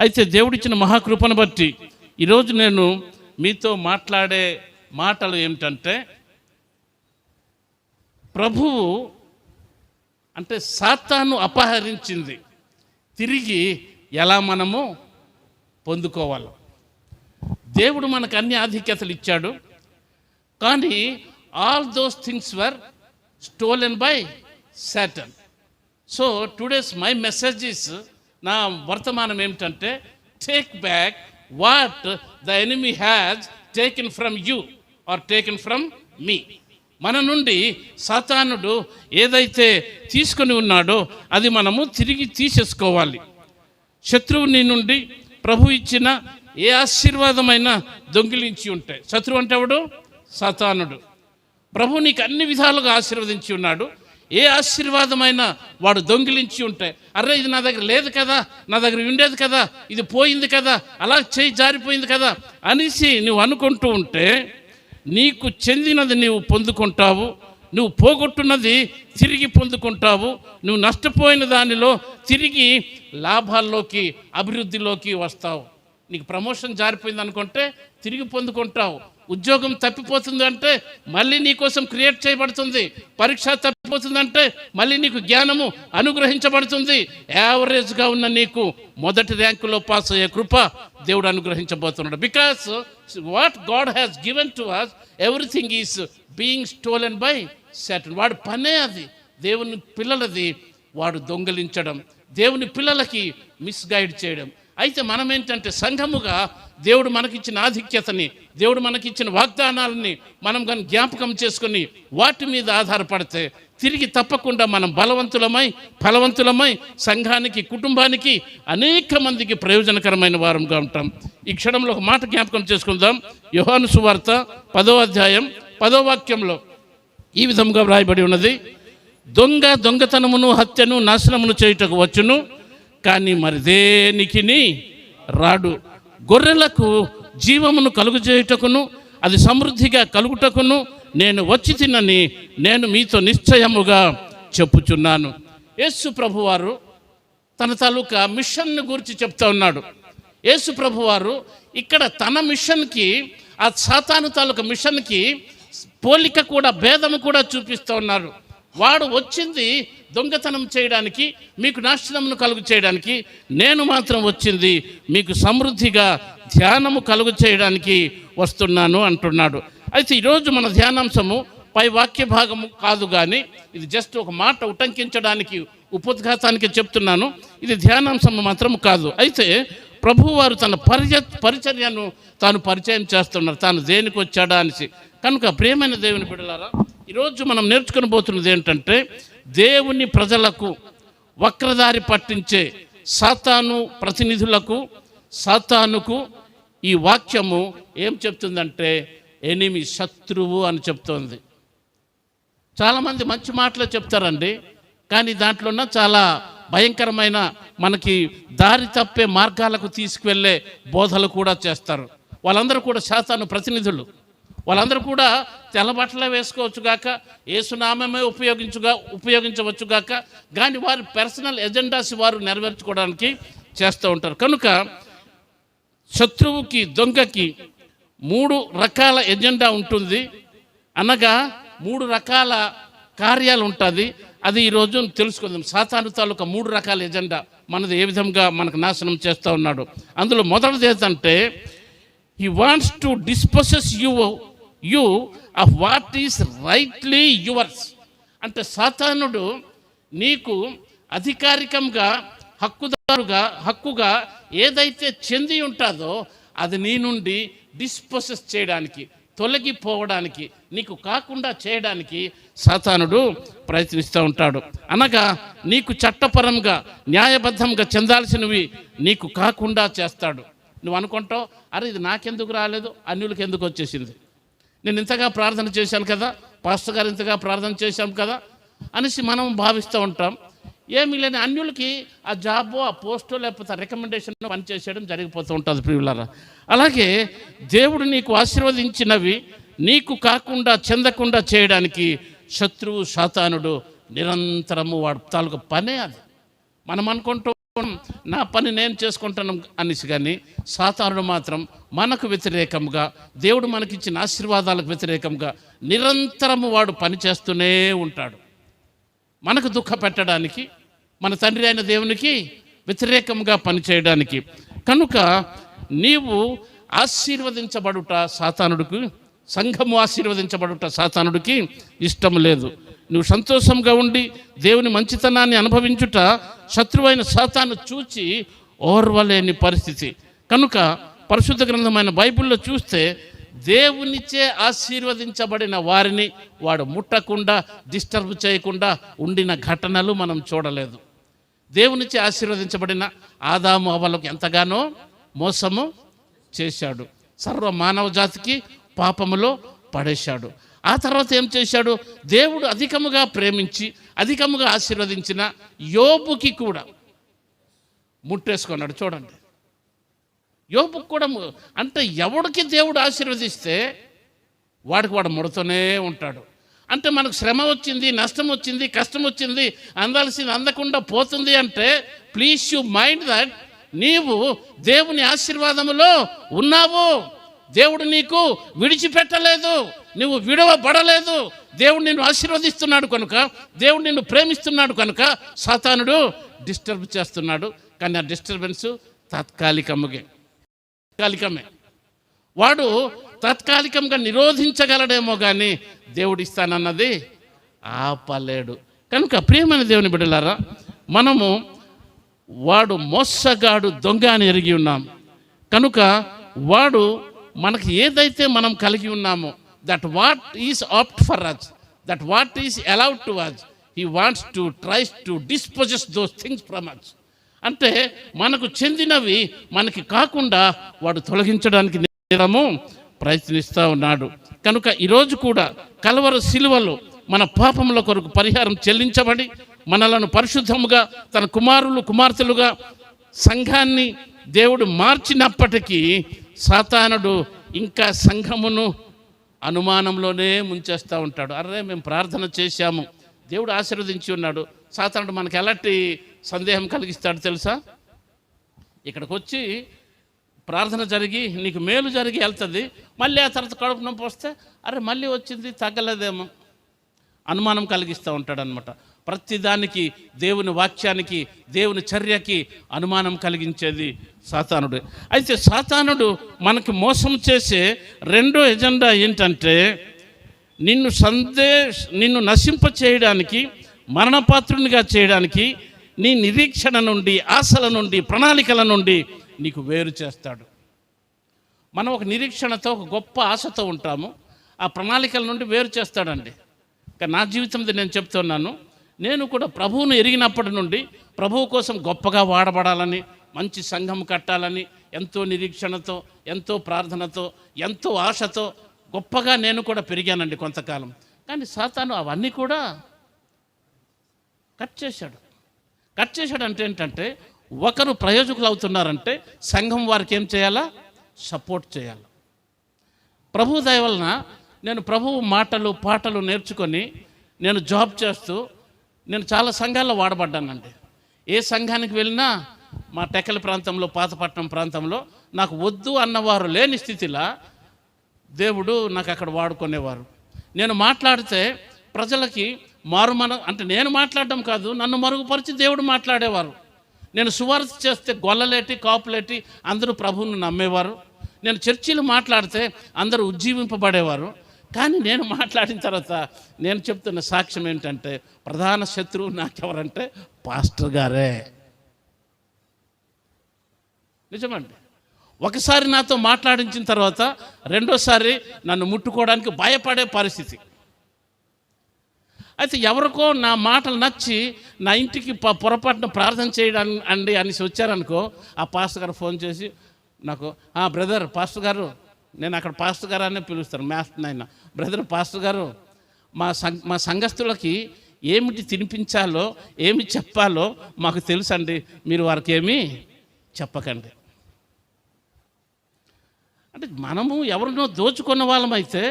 అయితే దేవుడిచ్చిన మహాకృపను బట్టి ఈరోజు నేను మీతో మాట్లాడే మాటలు ఏమిటంటే, ప్రభువు అంటే సాతాను అపహరించింది తిరిగి ఎలా మనము పొందుకోవాలి. దేవుడు మనకు అన్ని ఆధిక్యతలు ఇచ్చాడు, కానీ all those things were stolen by Satan. So today's my message is, నా వర్తమానం ఏమిటంటే, take back what the enemy has taken from you or taken from me. మన నుండి సాతానుడు ఏదైతే తీసుకొని ఉన్నాడో అది మనము తిరిగి తీసేసుకోవాలి. శత్రువు నీ నుండి ప్రభు ఇచ్చిన ఏ ఆశీర్వాదమైనా దొంగిలించి ఉంటాయి. శత్రువు అంటే ఎవడు? సాతానుడు. ప్రభు నీకు అన్ని విధాలుగా ఆశీర్వదించి ఉన్నాడు. ఏ ఆశీర్వాదమైనా వాడు దొంగిలించి ఉంటాయి. అరే, ఇది నా దగ్గర లేదు కదా, నా దగ్గర ఉండేది కదా, ఇది పోయింది కదా, అలా చేయి జారిపోయింది కదా అనేసి నువ్వు అనుకుంటూ ఉంటే నీకు చెందినది నీవు పొందుకుంటావు, నువ్వు పోగొట్టున్నది తిరిగి పొందుకుంటావు, నువ్వు నష్టపోయిన దానిలో తిరిగి లాభాల్లోకి అభివృద్ధిలోకి వస్తావు. నీకు ప్రమోషన్ జారిపోయింది అనుకుంటే తిరిగి పొందుకుంటావు. ఉద్యోగం తప్పిపోతుంది అంటే మళ్ళీ నీకోసం క్రియేట్ చేయబడుతుంది. పరీక్ష తప్పిపోతుందంటే మళ్ళీ నీకు జ్ఞానము అనుగ్రహించబడుతుంది. యావరేజ్గా ఉన్న నీకు మొదటి ర్యాంకులో పాస్ అయ్యే కృప దేవుడు అనుగ్రహించబోతున్నాడు. Because what God has given to us, everything is being stolen by Satan. వాడు పనే అది. దేవుని పిల్లలది వాడు దొంగలించడం, దేవుని పిల్లలకి మిస్గైడ్ చేయడం. అయితే మనం ఏంటంటే, సంఘముగా దేవుడు మనకిచ్చిన ఆధిక్యతని, దేవుడు మనకిచ్చిన వాగ్దానాలని మనం కానీ జ్ఞాపకం చేసుకొని వాటి మీద ఆధారపడితే తిరిగి తప్పకుండా మనం బలవంతులమై ఫలవంతులమై సంఘానికి, కుటుంబానికి, అనేక మందికి ప్రయోజనకరమైన వారంగా ఉంటాం. ఈ క్షణంలో ఒక మాట జ్ఞాపకం చేసుకుందాం. యోహాను సువార్త 10వ అధ్యాయం 10వ వాక్యంలో ఈ విధంగా వ్రాయబడి ఉన్నది, దొంగతనమును హత్యను నాశనమును చేయుటకు వచ్చును, కానీ మరి దేనికిని రాడు. గొర్రెలకు జీవమును కలుగజేయుటకును అది సమృద్ధిగా కలుగుటకును నేను వచ్చి తినని నేను మీతో నిశ్చయముగా చెప్పుచున్నాను. యేసు ప్రభువారు తన తాలూకా మిషన్ను గురించి చెప్తా ఉన్నాడు. యేసు ప్రభువారు ఇక్కడ తన మిషన్కి, ఆ సాతాను తాలూకా మిషన్కి పోలిక కూడా, భేదము కూడా చూపిస్తూ ఉన్నారు. వాడు వచ్చింది దొంగతనం చేయడానికి, మీకు నాశనమును కలుగు చేయడానికి. నేను మాత్రం వచ్చింది మీకు సమృద్ధిగా ధ్యానము కలుగు చేయడానికి వస్తున్నాను అంటున్నాడు. అయితే ఈరోజు మన ధ్యానాంశము పై వాక్య భాగము కాదు, కానీ ఇది జస్ట్ ఒక మాట ఉటంకించడానికి, ఉపోద్ఘాతానికి చెప్తున్నాను. ఇది ధ్యానాంశము మాత్రం కాదు. అయితే ప్రభువారు తన పరిచర్యను తాను పరిచయం చేస్తున్నారు, తాను దేనికి వచ్చాడా అనేసి. కనుక ప్రియమైన దేవుని బిడ్డలారా, ఈరోజు మనం నేర్చుకుని పోతున్నది ఏంటంటే, దేవుని ప్రజలకు వక్రదారి పట్టించే సాతాను ప్రతినిధులకు, సాతానుకు ఈ వాక్యము ఏం చెప్తుందంటే, ఎనిమి, శత్రువు అని చెప్తోంది. చాలామంది మంచి మాటలు చెప్తారండి, కానీ దాంట్లోన చాలా భయంకరమైన, మనకి దారి తప్పే మార్గాలకు తీసుకువెళ్ళే బోధలు కూడా చేస్తారు. వాళ్ళందరూ కూడా సాతాను ప్రతినిధులు. వాళ్ళందరూ కూడా తెల్లబట్టలే వేసుకోవచ్చు గాక, ఏసునామమే ఉపయోగించవచ్చు గాక, కానీ వారి పర్సనల్ ఎజెండాస్ వారు నెరవేర్చుకోవడానికి చేస్తూ ఉంటారు. కనుక శత్రువుకి, దొంగకి 3 రకాల ఎజెండా ఉంటుంది, అనగా 3 రకాల కార్యాలు ఉంటుంది. అది ఈరోజు తెలుసుకుందాం. సాతాను తాలూకా 3 రకాల ఎజెండా మనది ఏ విధంగా మనకు నాశనం చేస్తూ ఉన్నాడు. అందులో మొదటిది ఏంటంటే, he wants to dispossess you of what is rightly yours. అంటే సాతానుడు నీకు అధికారికంగా, హక్కుగా ఏదైతే చెంది ఉంటుందో అది నీ నుండి డిస్పోసెస్ చేయడానికి, తొలగిపోవడానికి, నీకు కాకుండా చేయడానికి సాతానుడు ప్రయత్నిస్తూ ఉంటాడు. అనగా నీకు చట్టపరంగా, న్యాయబద్ధంగా చెందాల్సినవి నీకు కాకుండా చేస్తాడు. నువ్వు అనుకుంటావు, అరే ఇది నాకెందుకు రాలేదు, అన్యులకు ఎందుకు వచ్చేసింది, నేను ఇంతగా ప్రార్థన చేశాను కదా, పాస్టర్ గారు ఇంతగా ప్రార్థన చేశాం కదా అనేసి మనం భావిస్తూ ఉంటాం. ఏమీ లేని అన్యులకి ఆ జాబో, ఆ పోస్టో, లేకపోతే రికమెండేషన్ పనిచేసేయడం జరిగిపోతూ ఉంటుంది ప్రియులారా. అలాగే దేవుడు నీకు ఆశీర్వదించినవి నీకు కాకుండా, చెందకుండా చేయడానికి శత్రువు సాతానుడు నిరంతరము వాడు తాలూకు పనే అది. మనం అనుకుంటూ నా పని నేను చేసుకుంటాను అనేసి, కానీ సాతానుడు మాత్రం మనకు వ్యతిరేకంగా, దేవుడు మనకిచ్చిన ఆశీర్వాదాలకు వ్యతిరేకంగా నిరంతరము వాడు పనిచేస్తూనే ఉంటాడు. మనకు దుఃఖ పెట్టడానికి, మన తండ్రి అయిన దేవునికి వ్యతిరేకంగా పనిచేయడానికి. కనుక నీవు ఆశీర్వదించబడుట సాతానుడికి, సంఘము ఆశీర్వదించబడుట సాతానుడికి ఇష్టం లేదు. నువ్వు సంతోషంగా ఉండి దేవుని మంచితనాన్ని అనుభవించుట శత్రువైన సాతాను చూచి ఓర్వలేని పరిస్థితి. కనుక పరిశుద్ధ గ్రంథమైన బైబిల్లో చూస్తే దేవునిచే ఆశీర్వదించబడిన వారిని వాడు ముట్టకుండా, డిస్టర్బ్ చేయకుండా ఉండిన ఘటనలు మనం చూడలేదు. దేవునిచే ఆశీర్వదించబడిన ఆదాము అవ్వలకు ఎంతగానో మోసము చేశాడు, సర్వ మానవ జాతికి పాపములో పడేశాడు. ఆ తర్వాత ఏం చేశాడు? దేవుడు అధికముగా ప్రేమించి అధికముగా ఆశీర్వదించిన యోబుకి కూడా ముట్టేసుకున్నాడు. చూడండి, యోబుకి కూడా, అంటే ఎవడికి దేవుడు ఆశీర్వదిస్తే వాడికి వాడు ముడుతూనే ఉంటాడు. అంటే మనకు శ్రమ వచ్చింది, నష్టం వచ్చింది, కష్టం వచ్చింది, అందాల్సింది అందకుండా పోతుంది అంటే ప్లీజ్ యూ మైండ్ దట్ నీవు దేవుని ఆశీర్వాదములో ఉన్నావు. దేవుడు నీకు విడిచిపెట్టలేదు, నువ్వు విడవబడలేదు. దేవుడు నిన్ను ఆశీర్వదిస్తున్నాడు కనుక, దేవుడు నిన్ను ప్రేమిస్తున్నాడు కనుక సాతానుడు డిస్టర్బ్ చేస్తున్నాడు. కానీ ఆ డిస్టర్బెన్స్ తాత్కాలికమే. వాడు తాత్కాలికంగా నిరోధించగలడేమో కానీ దేవుడు ఇస్తానన్నది ఆపలేడు. కనుక ప్రియమైన దేవుని బిడ్డలారా, మనము వాడు మోసగాడు, దొంగ అని ఎరిగి ఉన్నాం. కనుక వాడు మనకి ఏదైతే మనం కలిగి ఉన్నామో, that what is opt for us, that what is allowed to us, he wants to tries to disposes those things from us. అంటే మనకు చెందినవి మనకి కాకుండా వాడు తొలగించడానికి నిరము ప్రయత్నిస్తూ ఉన్నాడు. కనుక ఈరోజు కూడా కల్వరి శిలువలో మన పాపముల కొరకు పరిహారం చెల్లించబడి మనలను పరిశుద్ధముగా తన కుమారులు కుమార్తెలుగా సంఘాన్ని దేవుడు మార్చినప్పటికీ సాతానుడు ఇంకా సంఘమును అనుమానంలోనే ముంచేస్తూ ఉంటాడు. అరే మేము ప్రార్థన చేశాము, దేవుడు ఆశీర్వదించి ఉన్నాడు. సాతానుడు మనకు ఎలాంటి సందేహం కలిగిస్తాడు తెలుసా? ఇక్కడికి వచ్చి ప్రార్థన జరిగి నీకు మేలు జరిగి వెళ్తుంది, మళ్ళీ ఆ తర్వాత కడుపు నొప్పి వస్తే అరే మళ్ళీ వచ్చింది తగ్గలేదేమో అనుమానం కలిగిస్తూ ఉంటాడు అనమాట. ప్రతిదానికి, దేవుని వాక్యానికి, దేవుని చర్యకి అనుమానం కలిగించేది సాతానుడు. అయితే సాతానుడు మనకి మోసం చేసే రెండో ఎజెండా ఏంటంటే నిన్ను నశింప చేయడానికి, మరణపాత్రునిగా చేయడానికి, నీ నిరీక్షణ నుండి, ఆశల నుండి, ప్రణాళికల నుండి నీకు వేరు చేస్తాడు. మనం ఒక నిరీక్షణతో, ఒక గొప్ప ఆశతో ఉంటాము, ఆ ప్రణాళికల నుండి వేరు చేస్తాడండి. కానీ నా జీవితంలో నేను చెప్తున్నాను, నేను కూడా ప్రభువును ఎరిగినప్పటి నుండి ప్రభువు కోసం గొప్పగా వాడబడాలని, మంచి సంఘం కట్టాలని ఎంతో నిరీక్షణతో, ఎంతో ప్రార్థనతో, ఎంతో ఆశతో గొప్పగా నేను కూడా పెరిగానండి కొంతకాలం. కానీ సాతాను అవన్నీ కూడా కట్ చేశాడు అంటే ఏంటంటే, ఒకరు ప్రయోజకులు అవుతున్నారంటే సంఘం వారికి ఏం చేయాలా? సపోర్ట్ చేయాలి. ప్రభు దయ వలన నేను ప్రభువు మాటలు పాటలు నేర్చుకొని నేను జాబ్ చేస్తూ నేను చాలా సంఘాల్లో వాడబడ్డానండి. ఏ సంఘానికి వెళ్ళినా మా టెక్కల ప్రాంతంలో, పాతపట్నం ప్రాంతంలో నాకు వద్దు అన్నవారు లేని స్థితిలో దేవుడు నాకు అక్కడ వాడుకునేవారు. నేను మాట్లాడితే ప్రజలకి అంటే నేను మాట్లాడడం కాదు, నన్ను మరుగుపరిచి దేవుడు మాట్లాడేవారు. నేను సువార్త చేస్తే గొల్లలేటి, కాపులేటి అందరూ ప్రభువును నమ్మేవారు. నేను చర్చిలు మాట్లాడితే అందరూ ఉజ్జీవింపబడేవారు. కానీ నేను మాట్లాడిన తర్వాత నేను చెప్తున్న సాక్ష్యం ఏంటంటే, ప్రధాన శత్రువు నాకెవరంటే పాస్టర్ గారే. నిజమండి. ఒకసారి నాతో మాట్లాడించిన తర్వాత రెండోసారి నన్ను ముట్టుకోవడానికి భయపడే పరిస్థితి. అయితే ఎవరికో నా మాటలు నచ్చి నా ఇంటికి పొరపాటున ప్రార్థన చేయడానికి అండి అనేసి వచ్చారనుకో, ఆ పాస్టర్ గారు ఫోన్ చేసి నాకు, బ్రదర్ పాస్టర్ గారు, నేను అక్కడ పాస్టర్ గారు అనే పిలుస్తాను, మాస్టర్ అయినా, బ్రదర్ పాస్టర్ గారు, మా సంఘస్థులకి ఏమిటి తినిపించాలో, ఏమి చెప్పాలో మాకు తెలుసండి, మీరు వారికి ఏమీ చెప్పకండి. అంటే మనము ఎవరినో దోచుకున్న వాళ్ళమైతే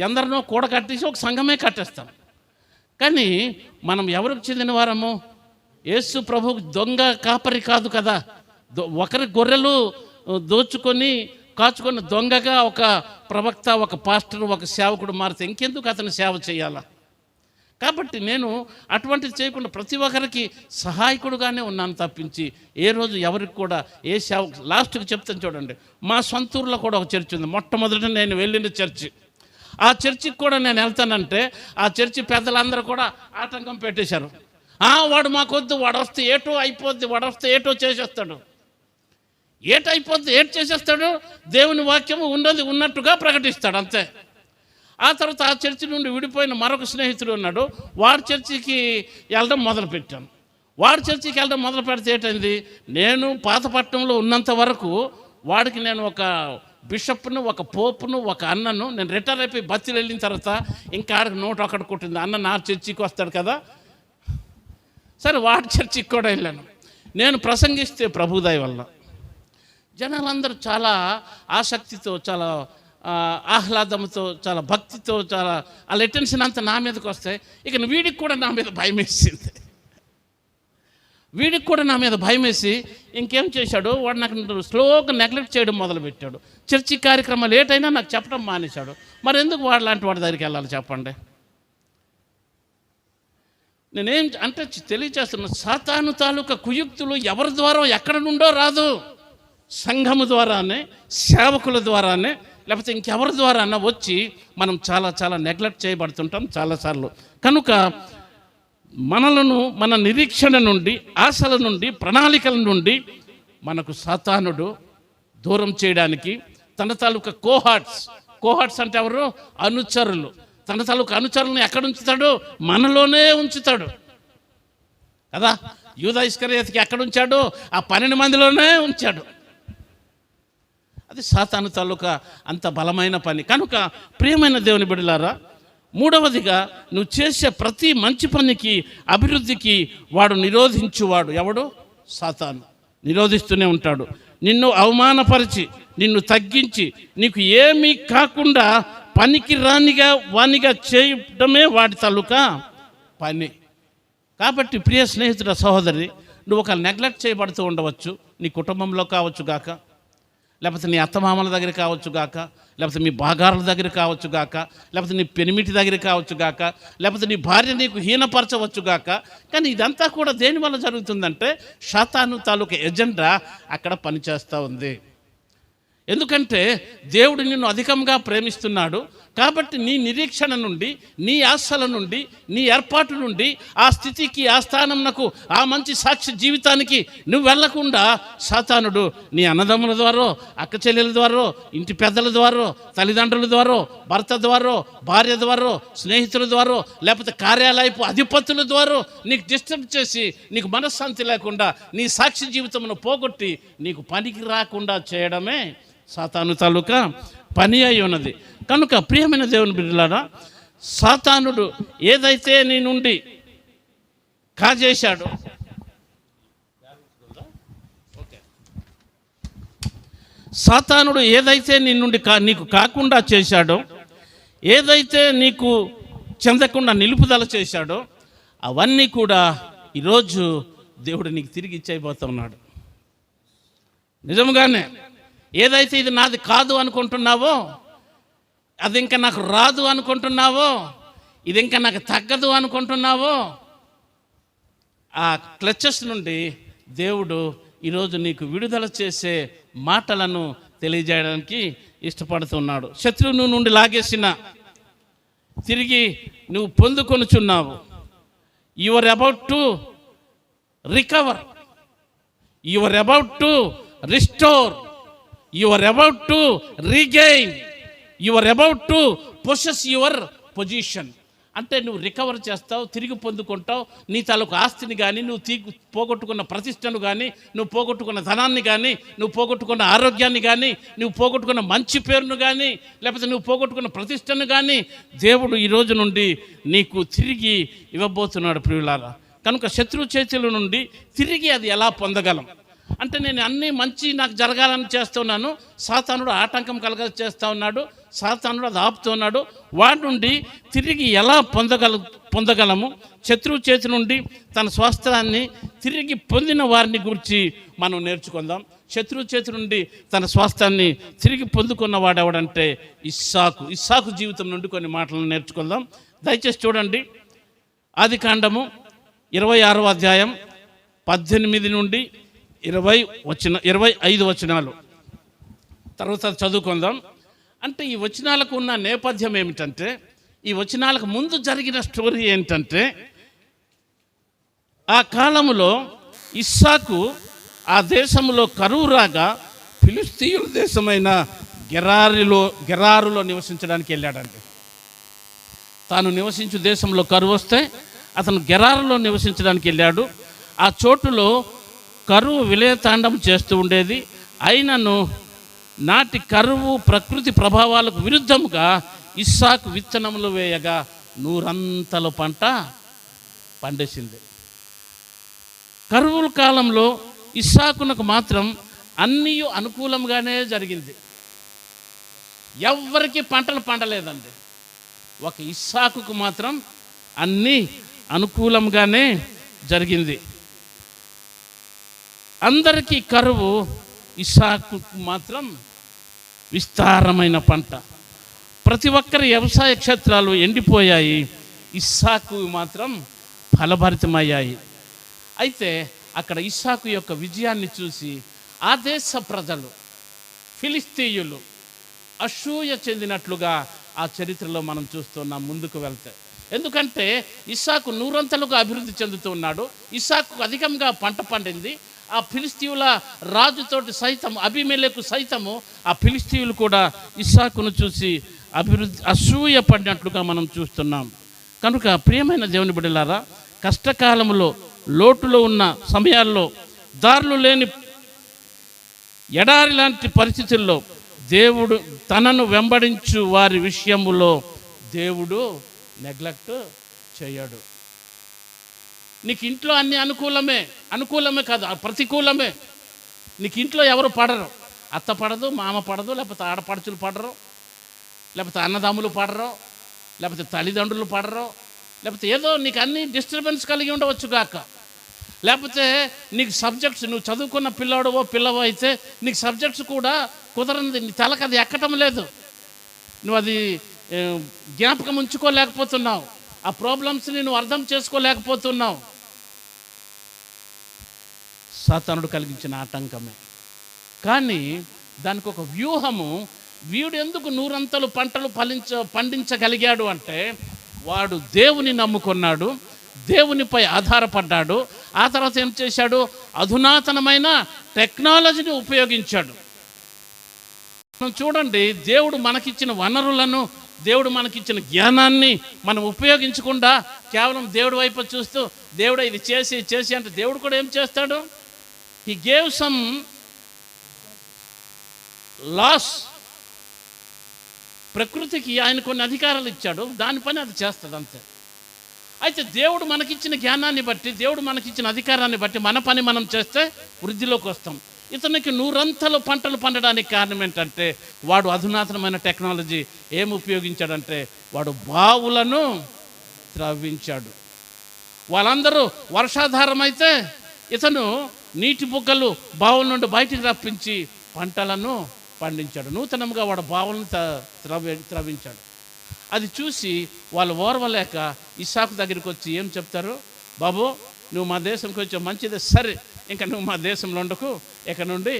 ఎందరినో కూడ కట్టేసి ఒక సంఘమే కట్టేస్తాం. కానీ మనం ఎవరికి చెందిన వారము? యేసు ప్రభు దొంగ కాపరి కాదు కదా. ఒకరి గొర్రెలు దోచుకొని కాచుకొని దొంగగా ఒక ప్రవక్త, ఒక పాస్టర్, ఒక సేవకుడు మారితే ఇంకెందుకు అతను సేవ చేయాలా? కాబట్టి నేను అటువంటిది చేయకుండా ప్రతి ఒక్కరికి సహాయకుడుగానే ఉన్నాను తప్పించి ఏ రోజు ఎవరికి కూడా ఏ సేవ. లాస్ట్కి చెప్తాను చూడండి, మా సొంత ఊర్లో కూడా ఒక చర్చి ఉంది. మొట్టమొదట నేను వెళ్ళిన చర్చి. ఆ చర్చికి కూడా నేను వెళ్తానంటే ఆ చర్చి పెద్దలందరూ కూడా ఆటంకం పెట్టేశారు. వాడు మాకొద్దు, వాడు వస్తే ఏటో అయిపోద్ది, వాడు వస్తే ఏటో చేసేస్తాడు. ఏటైపోద్ది, ఏటు చేసేస్తాడు? దేవుని వాక్యము ఉన్నది ఉన్నట్టుగా ప్రకటిస్తాడు, అంతే. ఆ తర్వాత ఆ చర్చి నుండి విడిపోయిన మరొక స్నేహితుడు ఉన్నాడు. వాడి చర్చికి వెళ్ళడం మొదలుపెట్టాను. వాడి చర్చికి వెళ్ళడం మొదలు పెడితే ఏంటంది, నేను పాతపట్నంలో ఉన్నంత వరకు వాడికి నేను ఒక బిషప్ను, ఒక పోపును, ఒక అన్నను. నేను రిటైర్ అయిపోయి బస్సులు వెళ్ళిన తర్వాత ఇంకా ఆడికి నోటు అక్కడ కొట్టింది, అన్న నా చర్చికి వస్తాడు కదా. సరే వాడి చర్చికి కూడా వెళ్ళాను. నేను ప్రసంగిస్తే ప్రభుదయ వల్ల జనాలందరూ చాలా ఆసక్తితో, చాలా ఆహ్లాదంతో, చాలా భక్తితో, చాలా వాళ్ళ అటెన్షన్ అంతా నా మీదకి వస్తాయి. ఇక వీడికి కూడా నా మీద భయం వేసింది. వీడికి కూడా నా మీద భయం వేసి ఇంకేం చేశాడు, వాడు నాకు స్లోగా నెగ్లెక్ట్ చేయడం మొదలుపెట్టాడు. చర్చి కార్యక్రమాలు ఏటైనా నాకు చెప్పడం మానేశాడు. మరి ఎందుకు వాడు లాంటి వాడి దగ్గరికి వెళ్ళాలి చెప్పండి? నేనేం అంటే తెలియచేస్తున్నా, సాతాను తాలూకా కుయుక్తులు ఎవరి ద్వారా ఎక్కడ నుండో రాదు. సంఘము ద్వారానే, సేవకుల ద్వారానే, లేకపోతే ఇంకెవరి ద్వారానే వచ్చి మనం చాలా చాలా నెగ్లెక్ట్ చేయబడుతుంటాం చాలాసార్లు. కనుక మనలను మన నిరీక్షణ నుండి, ఆశల నుండి, ప్రణాళికల నుండి మనకు సాతానుడు దూరం చేయడానికి తన తాలూకా కోహార్ట్స్ అంటే ఎవరు? అనుచరులు. తన తాలూకా అనుచరులను ఎక్కడ ఉంచుతాడు? మనలోనే ఉంచుతాడు కదా. యూదా ఇస్కరియోతుకి ఎక్కడ ఉంచాడు? ఆ 12 మందిలోనే ఉంచాడు. అది సాతాను తాలూకా అంత బలమైన పని. కనుక ప్రియమైన దేవుని బిడ్డలారా, మూడవదిగా నువ్వు చేసే ప్రతి మంచి పనికి, అభివృద్ధికి వాడు నిరోధించువాడు. ఎవడు? సాతాను. నిరోధిస్తూనే ఉంటాడు. నిన్ను అవమానపరిచి, నిన్ను తగ్గించి, నీకు ఏమీ కాకుండా పనికి రానిగా వానిగా చేయడమే వాడి తాలూకా పని. కాబట్టి ప్రియ స్నేహితుడ, సహోదరి, నువ్వు ఒక నెగ్లెక్ట్ చేయబడుతూ ఉండవచ్చు. నీ కుటుంబంలో కావచ్చు గాక, లేకపోతే నీ అత్తమామల దగ్గర కావచ్చు గాక, లేకపోతే మీ బాగారుల దగ్గర కావచ్చు గాక, లేకపోతే నీ పెనిమిటి దగ్గర కావచ్చు గాక, లేకపోతే నీ భార్య నీకు హీనపరచవచ్చు గాక. కానీ ఇదంతా కూడా దేనివల్ల జరుగుతుందంటే సాతాను తాలూకా ఎజెండా అక్కడ పనిచేస్తూ ఉంది. ఎందుకంటే దేవుడు నిన్ను అధికంగా ప్రేమిస్తున్నాడు. కాబట్టి నీ నిరీక్షణ నుండి, నీ ఆశల నుండి, నీ ఏర్పాటు నుండి ఆ స్థితికి, ఆ స్థానంకు, ఆ మంచి సాక్షి జీవితానికి నువ్వు వెళ్లకుండా సాతానుడు నీ అన్నదమ్ముల ద్వారా, అక్క చెల్లెల ద్వారా, ఇంటి పెద్దల ద్వారా, తల్లిదండ్రుల ద్వారా, భర్త ద్వారా, భార్య ద్వారా, స్నేహితుల ద్వారా, లేకపోతే కార్యాలయపు అధిపతుల ద్వారా నీకు డిస్టర్బ్ చేసి, నీకు మనశ్శాంతి లేకుండా నీ సాక్షి జీవితమును పోగొట్టి నీకు పనికి రాకుండా చేయడమే సాతాను తాలూకా పని అయి ఉన్నది. కనుక ప్రియమైన దేవుని బిడ్డలారా, సాతానుడు ఏదైతే నీ నుండి కాజేశాడో, సాతానుడు ఏదైతే నీ నుండి నీకు కాకుండా చేశాడో, ఏదైతే నీకు చెందకుండా నిలుపుదల చేశాడో, అవన్నీ కూడా ఈరోజు దేవుడు నీకు తిరిగి ఇచ్చేయబోతున్నాడు. నిజంగానే ఏదైతే ఇది నాది కాదు అనుకుంటున్నావో, అది ఇంకా నాకు రాదు అనుకుంటున్నావో, ఇది ఇంకా నాకు తగ్గదు అనుకుంటున్నావో, ఆ క్లచెస్ నుండి దేవుడు ఈరోజు నీకు విడుదల చేసే మాటలను తెలియజేయడానికి ఇష్టపడుతున్నాడు. శత్రువు నుండి లాగేసిన తిరిగి నువ్వు పొందుకొనుచున్నావు. You are about to recover, you are about to restore, you are about to regain, you are about to possess your position. అంటే నువ్వు రికవర్ చేస్తావు, తిరిగి పొందుకుంటావు. నీ తాలూకు ఆస్తిని కానీ, నువ్వు పోగొట్టుకున్న ప్రతిష్టను కానీ, నువ్వు పోగొట్టుకున్న ధనాన్ని కానీ, నువ్వు పోగొట్టుకున్న ఆరోగ్యాన్ని కానీ, నువ్వు పోగొట్టుకున్న మంచి పేరును కానీ, లేకపోతే నువ్వు పోగొట్టుకున్న ప్రతిష్టను కానీ దేవుడు ఈ రోజు నుండి నీకు తిరిగి ఇవ్వబోతున్నాడు ప్రియులారా. కనుక శత్రు చేతుల నుండి తిరిగి అది ఎలా పొందగలం అంటే, నేను అన్నీ మంచి నాకు జరగాలని చేస్తున్నాను, సాతానుడు ఆటంకం చేస్తూ ఉన్నాడు, సాతానుడు అది ఆపుతున్నాడు. వాడి నుండి తిరిగి ఎలా పొందగలము, శత్రువు చేతి నుండి తన స్వాస్థ్యాన్ని తిరిగి పొందిన వారిని గురించి మనం నేర్చుకుందాం. శత్రువు చేతి నుండి తన స్వాస్థ్యాన్ని తిరిగి పొందుకున్నవాడు ఎవడంటే ఇస్సాకు జీవితం నుండి కొన్ని మాటలను నేర్చుకుందాం. దయచేసి చూడండి, ఆదికాండము 26వ అధ్యాయం 18 నుండి 25 వచనాలు తర్వాత చదువుకుందాం. అంటే ఈ వచనాలకు ఉన్న నేపథ్యం ఏమిటంటే, ఈ వచనాలకు ముందు జరిగిన స్టోరీ ఏంటంటే, ఆ కాలంలో ఇస్సాకు ఆ దేశంలో కరువు రాగా ఫిలిస్తీయుల దేశమైన గెరారులో నివసించడానికి వెళ్ళాడండి. తాను నివసించు దేశంలో కరువు వస్తే అతను గెరారులో నివసించడానికి వెళ్ళాడు. ఆ చోటులో కరువు విలయతాండం చేస్తూ ఉండేది. అయినను నాటి కరువు ప్రకృతి ప్రభావాలకు విరుద్ధముగా ఇస్సాకు విత్తనములు వేయగా 100 పంట పండేసింది. కరువుల కాలంలో ఇస్సాకునకు మాత్రం అన్నీ అనుకూలంగానే జరిగింది. ఎవ్వరికి పంటలు పండలేదండి. ఒక ఇస్సాకుకు మాత్రం అన్నీ అనుకూలంగానే జరిగింది. అందరికీ కరువు, ఇస్సాకు మాత్రం విస్తారమైన పంట. ప్రతి ఒక్కరి వ్యవసాయ క్షేత్రాలు ఎండిపోయాయి, ఇస్సాకు మాత్రం ఫలభరితమయ్యాయి. అయితే అక్కడ ఇస్సాకు యొక్క విజయాన్ని చూసి ఆ దేశ ప్రజలు, ఫిలిస్తీయులు అసూయ చెందినట్లుగా ఆ చరిత్రలో మనం చూస్తున్నాం ముందుకు వెళ్తే. ఎందుకంటే ఇస్సాకు 100 అభివృద్ధి చెందుతున్నాడు. ఇస్సాకు అధికంగా పంట పండింది. ఆ ఫిలిస్తీయుల రాజుతోటి సైతం, అబీమెలెకు సైతము, ఆ ఫిలిస్తీయులు కూడా ఇస్సాకును చూసి అసూయ పడినట్లుగా మనం చూస్తున్నాం. కనుక ప్రియమైన దేవుని బిడ్డలారా, కష్టకాలంలో, లోటులో ఉన్న సమయాల్లో, దారులు లేని ఎడారి లాంటి పరిస్థితుల్లో దేవుడు తనను వెంబడించు వారి విషయములో దేవుడు నెగ్లెక్ట్ చేయడు. నీకు ఇంట్లో అన్ని అనుకూలమే కాదు, ప్రతికూలమే. నీకు ఇంట్లో ఎవరు పడరు, అత్త పడదు, మామ పడదు, లేకపోతే ఆడపడుచులు పడరు, లేకపోతే అన్నదమ్ములు పడరు, లేకపోతే తల్లిదండ్రులు పడరు, లేకపోతే ఏదో నీకు అన్ని డిస్టర్బెన్స్ కలిగి ఉండవచ్చు గాక. లేకపోతే నీకు సబ్జెక్ట్స్, నువ్వు చదువుకున్న పిల్లవో అయితే నీకు సబ్జెక్ట్స్ కూడా కుదరనిది, నీ తలకు అది ఎక్కటం లేదు, నువ్వు అది జ్ఞాపకం ఉంచుకోలేకపోతున్నావు, ఆ ప్రాబ్లమ్స్ని నువ్వు అర్థం చేసుకోలేకపోతున్నావు. సాతానుడు కలిగించిన ఆటంకమే. కానీ దానికి ఒక వ్యూహము, వీడు ఎందుకు 100 పంటలు పండించగలిగాడు అంటే, వాడు దేవుని నమ్ముకున్నాడు, దేవునిపై ఆధారపడ్డాడు. ఆ తర్వాత ఏం చేశాడు, అధునాతనమైన టెక్నాలజీని ఉపయోగించాడు. మనం చూడండి, దేవుడు మనకిచ్చిన వనరులను, దేవుడు మనకిచ్చిన జ్ఞానాన్ని మనం ఉపయోగించకుండా కేవలం దేవుడి వైపు చూస్తూ, దేవుడు ఇది చేసి అంటే దేవుడు కూడా ఏం చేస్తాడు, హీ గేవ్ సమ్ లాస్. ప్రకృతికి ఆయన కొన్ని అధికారాలు ఇచ్చాడు, దాని పని అది చేస్తుంది అంతే. అయితే దేవుడు మనకిచ్చిన జ్ఞానాన్ని బట్టి, దేవుడు మనకిచ్చిన అధికారాన్ని బట్టి మన పని మనం చేస్తే వృద్ధిలోకి వస్తాం. ఇతనికి 100 పంటలు పండడానికి కారణం ఏంటంటే, వాడు అధునాతనమైన టెక్నాలజీ ఏం ఉపయోగించాడంటే, వాడు బావులను త్రవ్వించాడు. వాళ్ళందరూ వర్షాధారం అయితే ఇతను నీటి బుగ్గలు బావుల నుండి బయటికి రప్పించి పంటలను పండించాడు. నూతనంగా వాడు బావులను త్రవ్వించాడు. అది చూసి వాళ్ళు ఓర్వలేక ఇస్సాకు దగ్గరికి వచ్చి ఏం చెప్తారు, బాబు నువ్వు మా దేశంకి వచ్చావు, మంచిదే, సరే ఇంకా నువ్వు మా దేశంలో ఉండకు, ఇక్కడ నుండి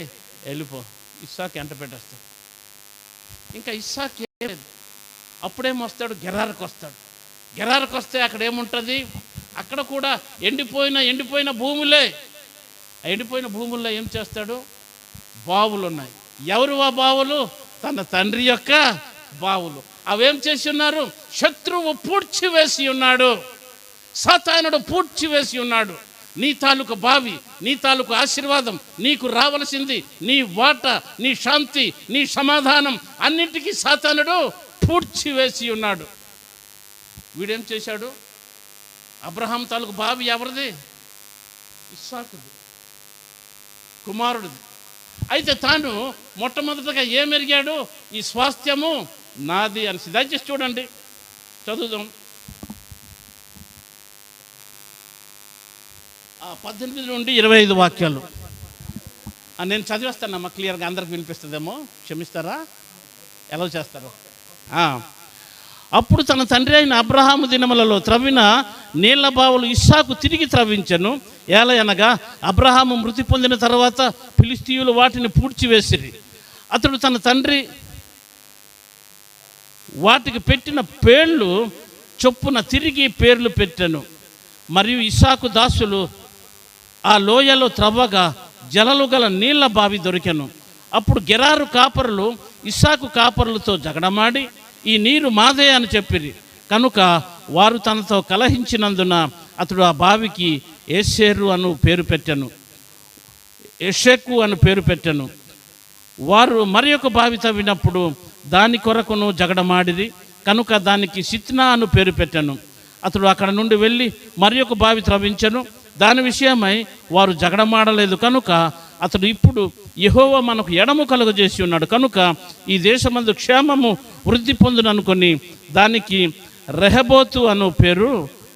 వెళ్ళిపో. ఇస్సాకు ఎంట పెట్టేస్తాడు. ఇంకా ఇస్సాకు అప్పుడేమొస్తాడు, గెరారుకు వస్తాడు. గెరారుకు వస్తే అక్కడ ఏముంటుంది, అక్కడ కూడా ఎండిపోయిన భూములే. ఆ ఎండిపోయిన భూముల్లో ఏం చేస్తాడు, బావులు ఉన్నాయి. ఎవరు ఆ బావులు, తన తండ్రి యొక్క బావులు. అవేం చేసి ఉన్నారు, శత్రువు పూడ్చివేసి ఉన్నాడు, సాతానుడు పూడ్చివేసి ఉన్నాడు. నీ తాలూకు బావి, నీ తాలూకు ఆశీర్వాదం, నీకు రావలసింది, నీ వాట, నీ శాంతి, నీ సమాధానం అన్నింటికీ సాతానుడు పూడ్చివేసి ఉన్నాడు. వీడేం చేశాడు, అబ్రహాం తాలూకు బావి ఎవరిది, ఇస్సాకుది, కుమారుడిది. అయితే తాను మొట్టమొదటగా ఏమెరిగాడు, ఈ స్వాస్థ్యము నాది అని. దయచేసి చూడండి, చదువుదాం. 18 నుండి 25 వాక్యాలు నేను చదివేస్తానమ్మా, క్లియర్గా అందరికి వినిపిస్తుందేమో, క్షమిస్తారా? ఎలా చేస్తారు? అప్పుడు తన తండ్రి అయిన అబ్రహాము దినములలో త్రవ్విన నీళ్ల బావులు ఇస్సాకు తిరిగి త్రవ్వించెను. ఏలయనగా అబ్రహాము మృతి పొందిన తర్వాత ఫిలిస్తీయులు వాటిని పూడ్చివేసిరి. అతడు తన తండ్రి వాటికి పెట్టిన పేర్లు చొప్పున తిరిగి పేర్లు పెట్టెను. మరియు ఇస్సాకు దాసులు ఆ లోయలో త్రవ్వగా జలలు గల నీళ్ల బావి దొరికెను. అప్పుడు గెరారు కాపరులు ఇస్సాకు కాపరులతో జగడమాడి, ఈ నీరు మాదే అని చెప్పిరి. కనుక వారు తనతో కలహించినందున అతడు ఆ బావికి ఏషేరు అను పేరు పెట్టెను, ఎషెకు అను పేరు పెట్టెను. వారు మరి ఒక బావి తవ్వినప్పుడు దాని కొరకును జగడమాడిది. కనుక దానికి సిత్నా అను పేరు పెట్టెను. అతడు అక్కడ నుండి వెళ్ళి మరి ఒక బావి త్రవ్వించెను. దాని విషయమై వారు జగడమాడలేదు. కనుక అతడు ఇప్పుడు యెహోవా మనకు ఎడము కలుగజేసి ఉన్నాడు కనుక ఈ దేశమందు క్షేమము వృద్ధి పొందుననుకొని దానికి రెహబోతు అను పేరు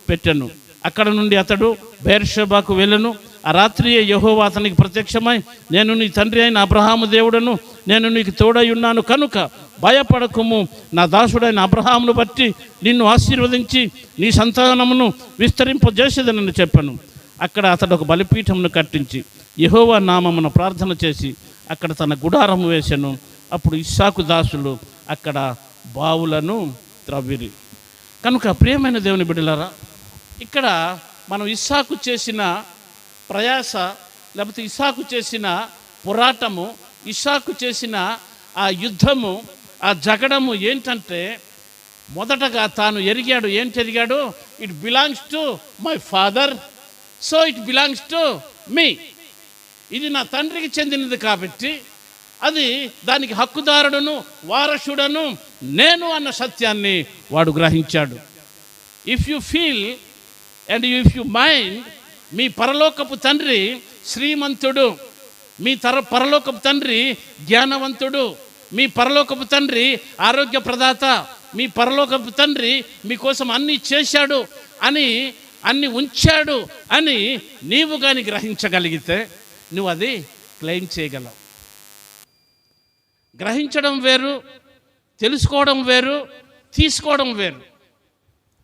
పెట్టెను. అక్కడ నుండి అతడు బెయేర్షెబాకు వెళ్ళెను. ఆ రాత్రియే యెహోవా అతనికి ప్రత్యక్షమై, నేను నీ తండ్రి అయిన అబ్రహాము దేవుడను, నేను నీకు తోడై ఉన్నాను కనుక భయపడకుము. నా దాసుడైన అబ్రహామును బట్టి నిన్ను ఆశీర్వదించి నీ సంతానమును విస్తరింపజేసేదనని చెప్పాను. అక్కడ అతడు ఒక బలిపీఠమును కట్టించి యెహోవా నామమున ప్రార్థన చేసి అక్కడ తన గుడారము వేసెను. అప్పుడు ఇస్సాకు దాసులు అక్కడ బావులను త్రవ్విరి. కనుక ప్రియమైన దేవుని బిడ్డలారా, ఇక్కడ మనం ఇస్సాకు చేసిన ప్రయాస, లేకపోతే ఇస్సాకు చేసిన పోరాటము, ఇస్సాకు చేసిన ఆ యుద్ధము, ఆ జగడము ఏంటంటే, మొదటగా తాను ఎరిగాడు. ఏంటి ఎరిగాడు? It belongs to my father, so it belongs to me. ఇది నా తండ్రికి చెందినది కాబట్టి అది దానికి హక్కుదారుడును వారసుడను నేను అన్న సత్యాన్ని వాడు గ్రహించాడు. If you feel and if you mind, మీ పరలోకపు తండ్రి శ్రీమంతుడు, మీ పరలోకపు తండ్రి జ్ఞానవంతుడు, మీ పరలోకపు తండ్రి ఆరోగ్య ప్రదాత, మీ పరలోకపు తండ్రి మీకోసం అన్నీ చేశాడు అని, అన్ని ఉంచాడు అని నీవు కానీ గ్రహించగలిగితే నువ్వు అది క్లెయిమ్ చేయగలవు. గ్రహించడం వేరు, తెలుసుకోవడం వేరు, తీసుకోవడం వేరు.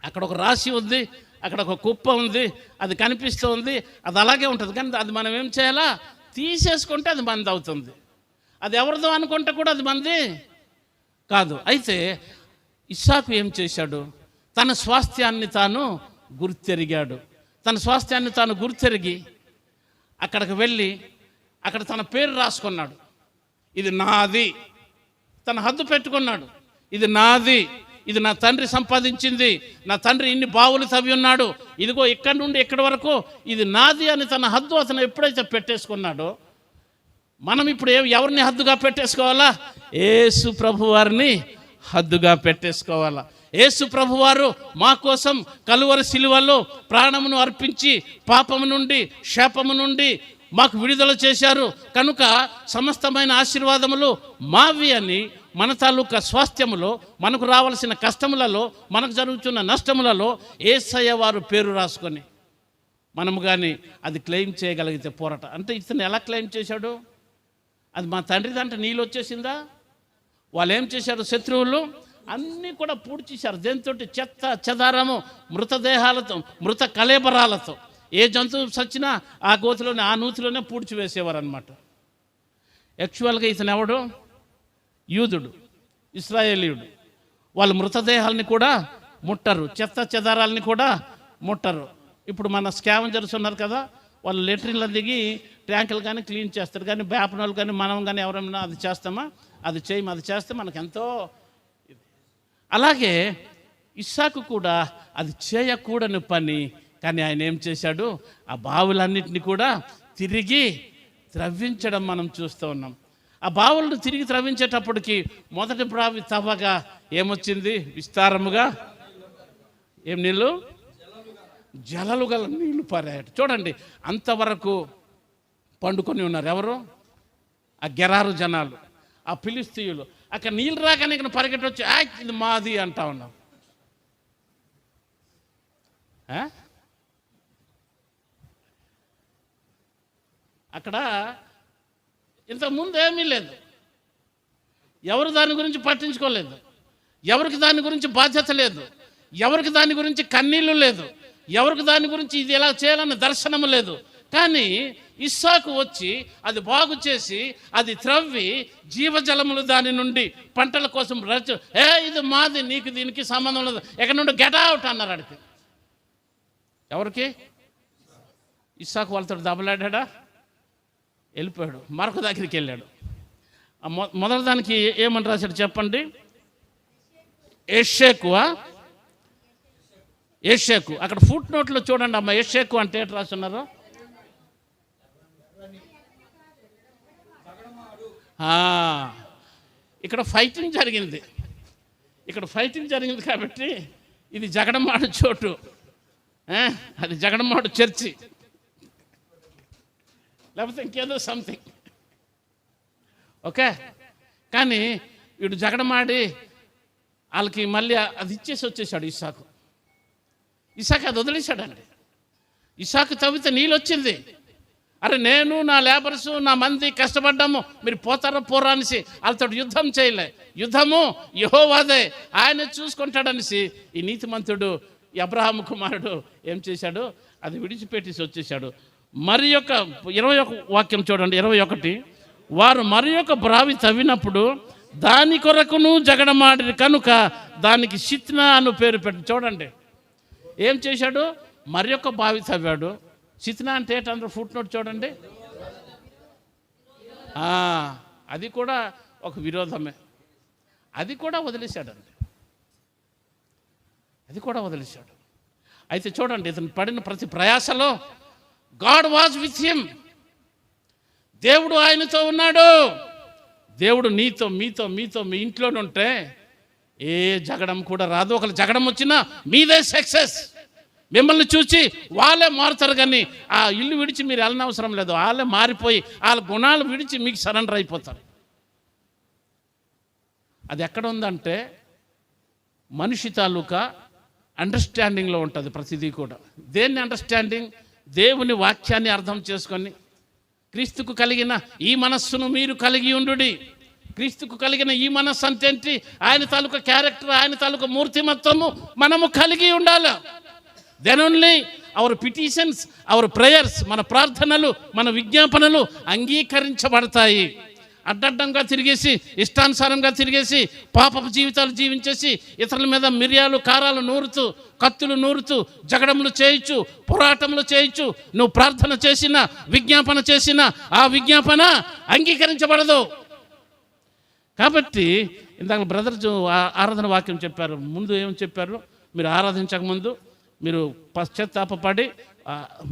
అక్కడ ఒక రాశి ఉంది, అక్కడ ఒక కుప్ప ఉంది, అది కనిపిస్తుంది, అది అలాగే ఉంటుంది. కానీ అది మనం ఏం చేయాలా? తీసేసుకుంటే అది మంది అవుతుంది. అది ఎవరిదో అనుకుంటే కూడా అది మంది కాదు. అయితే ఇస్సాకు ఏం చేశాడు? తన స్వాస్థ్యాన్ని తాను గుర్తెరిగాడు. తన స్వాస్థ్యాన్ని తాను గుర్తెరిగి అక్కడికి వెళ్ళి అక్కడ తన పేరు రాసుకున్నాడు. ఇది నాది. తన హద్దు పెట్టుకున్నాడు. ఇది నాది, ఇది నా తండ్రి సంపాదించింది, నా తండ్రి ఇన్ని బావులు తవ్వి ఉన్నాడు, ఇదిగో ఇక్కడి నుండి ఇక్కడి వరకు ఇది నాది అని తన హద్దు అతను ఎప్పుడైతే పెట్టేసుకున్నాడో, మనం ఇప్పుడు ఎవరిని హద్దుగా పెట్టేసుకోవాలా? యేసు ప్రభు వారిని హద్దుగా పెట్టేసుకోవాలా. యేసు ప్రభువారు మా కోసం కలువరి శిలువలో ప్రాణమును అర్పించి పాపము నుండి, శాపము నుండి మాకు విడుదల చేశారు. కనుక సమస్తమైన ఆశీర్వాదములు మావి అని మన తాలూకా స్వాస్థ్యములో, మనకు రావాల్సిన కష్టములలో, మనకు జరుగుతున్న నష్టములలో యేసయ్య వారు పేరు రాసుకొని మనము కానీ అది క్లెయిమ్ చేయగలిగితే పోరాట. అంటే ఇతను ఎలా క్లెయిమ్ చేశాడు? అది మా తండ్రిది అంటే నీళ్ళు వచ్చేసిందా? వాళ్ళు ఏం చేశారు? శత్రువులు అన్నీ కూడా పూడ్చేశారు. దేంతో? చెత్త చెదారము, మృతదేహాలతో, మృత కళేబరాలతో. ఏ జంతువు చచ్చినా ఆ గోతిలోనే, ఆ నూతిలోనే పూడ్చివేసేవారు అనమాట. యాక్చువల్గా ఇతను ఎవడు? యూదుడు, ఇశ్రాయేలీయుడు. వాళ్ళు మృతదేహాలని కూడా ముట్టరు, చెత్త చెదారాలని కూడా ముట్టరు. ఇప్పుడు మన స్కావెంజర్స్ ఉన్నారు కదా, వాళ్ళు లెట్రిన్లో దిగి ట్యాంకులు కానీ క్లీన్ చేస్తారు. కానీ వేపనోళ్ళు కానీ మనం కానీ ఎవరైనా అది చేస్తామా? అది చేయము. అది చేస్తే మనకు ఎంతో. అలాగే ఇస్సాకు కూడా అది చేయకూడని పని, కానీ ఆయన ఏం చేశాడు? ఆ బావులన్నింటినీ కూడా తిరిగి త్రవ్వించడం మనం చూస్తూ ఉన్నాం. ఆ బావులను తిరిగి త్రవ్వించేటప్పటికి మొదటి బావి తవ్వగా ఏమొచ్చింది? విస్తారముగా ఏం నీళ్ళు? జలలు గల నీళ్లు పారాయట. చూడండి, అంతవరకు పండుకొని ఉన్నారు ఎవరు? ఆ గెరారు జనాలు, ఆ ఫిలిస్తీయులు. అక్కడ నీళ్ళు రాకనే ఇక్కడ పరిగెట్టి వచ్చి ఇది మాది అంటా ఉన్నాం. అక్కడ ఇంతకుముందు ఏమీ లేదు, ఎవరు దాని గురించి పట్టించుకోలేదు, ఎవరికి దాని గురించి బాధ్యత లేదు, ఎవరికి దాని గురించి కన్నీళ్ళు లేదు, ఎవరికి దాని గురించి ఇది ఎలా చేయాలన్న దర్శనము లేదు. కానీ ఇస్సాకు వచ్చి అది బాగు చేసి అది త్రవ్వి జీవజలములు దాని నుండి పంటల కోసం ఇది మాది, నీకు దీనికి సంబంధం లేదు, ఎక్కడి నుండి గెట్ అవుట్ అన్నారు. అడిగి ఎవరికి? ఇస్సాకు వాళ్ళతో దెబ్బలాడా, వెళ్ళిపోయాడు, మరొక దగ్గరికి వెళ్ళాడు. మొదటి దానికి ఏమని రాశాడు చెప్పండి? ఏషేకు. అక్కడ ఫుట్ నోట్లో చూడండి అమ్మ, ఏషేకు అంటే ఏంటి రాస్తున్నారు? ఇక్కడ ఫైటింగ్ జరిగింది కాబట్టి ఇది జగడమాడు చోటు, అది జగడమాడు చర్చి, లేకపోతే ఇంకేదో సంథింగ్. ఓకే, కానీ వీడు జగడమాడి వాళ్ళకి మళ్ళీ అది ఇచ్చేసి వచ్చేసాడు. ఇస్సాకు అది వదిలేశాడండి. ఇస్సాకు తవ్వితే నీళ్ళు వచ్చింది. అరే నేను నా లేబర్సు నా మంది కష్టపడ్డాము, మీరు పోతారో పోరా అనేసి వాళ్ళతో యుద్ధం చేయలే. యుద్ధము యెహోవాదే, ఆయన చూసుకుంటాడనేసి ఈ నీతిమంతుడు ఈ అబ్రహాము కుమారుడు ఏం చేశాడు? అది విడిచిపెట్టేసి వచ్చేసాడు. మరి యొక్క 21 వాక్యం చూడండి, 21. వారు మరి యొక్క బావి తవ్వినప్పుడు దాని కొరకును జగడమాడి కనుక దానికి షిత్నా అను పేరు పెట్టి. చూడండి ఏం చేశాడు? మరి యొక్క బావి తవ్వాడు. షిత్నా అంటే ఏంటంటే ఫుట్ నోట్ చూడండి, అది కూడా ఒక విరోధమే. అది కూడా వదిలేశాడండి, అయితే చూడండి ఇతను పడిన ప్రతి ప్రయాసలో గాడ్ వాజ్ విత్ హిమ్, దేవుడు ఆయనతో ఉన్నాడు. దేవుడు నీతో మీతో మీ ఇంట్లోనే ఉంటే ఏ జగడం కూడా రాదు. ఒకళ్ళు జగడం వచ్చినా మీదే సక్సెస్. మిమ్మల్ని చూసి వాళ్ళే మారుతారు, కానీ ఆ ఇల్లు విడిచి మీరు వెళ్ళనవసరం లేదు. వాళ్ళే మారిపోయి వాళ్ళ గుణాలు విడిచి మీకు సరెండర్ అయిపోతారు. అది ఎక్కడ ఉందంటే మనిషి తాలూకా అండర్స్టాండింగ్లో ఉంటుంది ప్రతిదీ కూడా. దేన్ని అండర్స్టాండింగ్? దేవుని వాక్యాన్ని అర్థం చేసుకొని క్రీస్తుకు కలిగిన ఈ మనస్సును మీరు కలిగి ఉండుడి. క్రీస్తుకు కలిగిన ఈ మనస్సు అంటే ఏంటి? ఆయన తాలూకా క్యారెక్టర్, ఆయన తాలూకా మూర్తిమత్వము మనము కలిగి ఉండాలి. Then only our petitions, our prayers, మన ప్రార్థనలు, మన విజ్ఞాపనలు అంగీకరించబడతాయి. అడ్డడ్డంగా తిరిగేసి, ఇష్టానుసారంగా తిరిగేసి, పాపపు జీవితాలు జీవించేసి, ఇతరుల మీద మిరియాలు కారాలు నూరుతూ, కత్తులు నూరుతూ, జగడములు చేయొచ్చు, పోరాటములు చేయొచ్చు. నువ్వు ప్రార్థన చేసినా, విజ్ఞాపన చేసినా ఆ విజ్ఞాపన అంగీకరించబడదు. కాబట్టి ఇందాక బ్రదర్ ఆరాధన వాక్యం చెప్పారు. ముందు ఏమని చెప్పారు? మీరు ఆరాధించకముందు మీరు పశ్చాత్తాపడి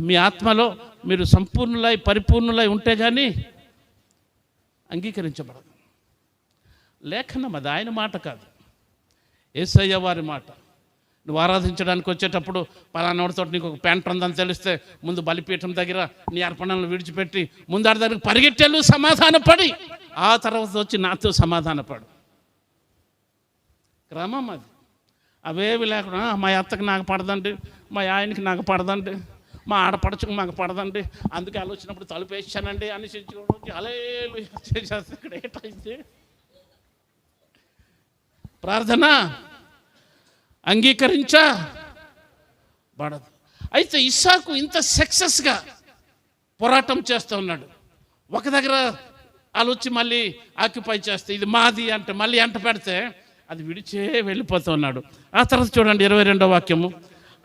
మీ ఆత్మలో మీరు సంపూర్ణులై పరిపూర్ణులై ఉంటే కానీ అంగీకరించబడదు. లేఖనం అది, ఆయన మాట కాదు, యేసయ్య వారి మాట. నువ్వు ఆరాధించడానికి వచ్చేటప్పుడు పలానోడితో నీకు ఒక ప్యాంట్ ఉందని తెలిస్తే ముందు బలిపీఠం దగ్గర నీ అర్పణలను విడిచిపెట్టి ముందాడి దగ్గరికి పరిగెట్టేళ్ళు సమాధానపడి ఆ తర్వాత వచ్చి నాతో సమాధానపడు. క్రమం అది. అవేవి లేకుండా మా అత్తకి నాకు పడదండి, మా ఆయనకి నాకు పడదండి, మా ఆడపడచుకు మాకు పడదండి, అందుకే అలా వచ్చినప్పుడు తలుపు వేసానండి అని అలే చేసేస్తే ఇక్కడ ఏంటైంది? ప్రార్థన అంగీకరించబడదు. అయితే ఇస్సాకు ఇంత సక్సెస్గా పోరాటం చేస్తూ ఉన్నాడు. ఒక దగ్గర ఆలోచి మళ్ళీ ఆక్యుపై చేస్తే ఇది మాది అంటే మళ్ళీ ఎంట పెడితే అది విడిచే వెళ్ళిపోతూ ఉన్నాడు. ఆ తర్వాత చూడండి 22వ వాక్యము.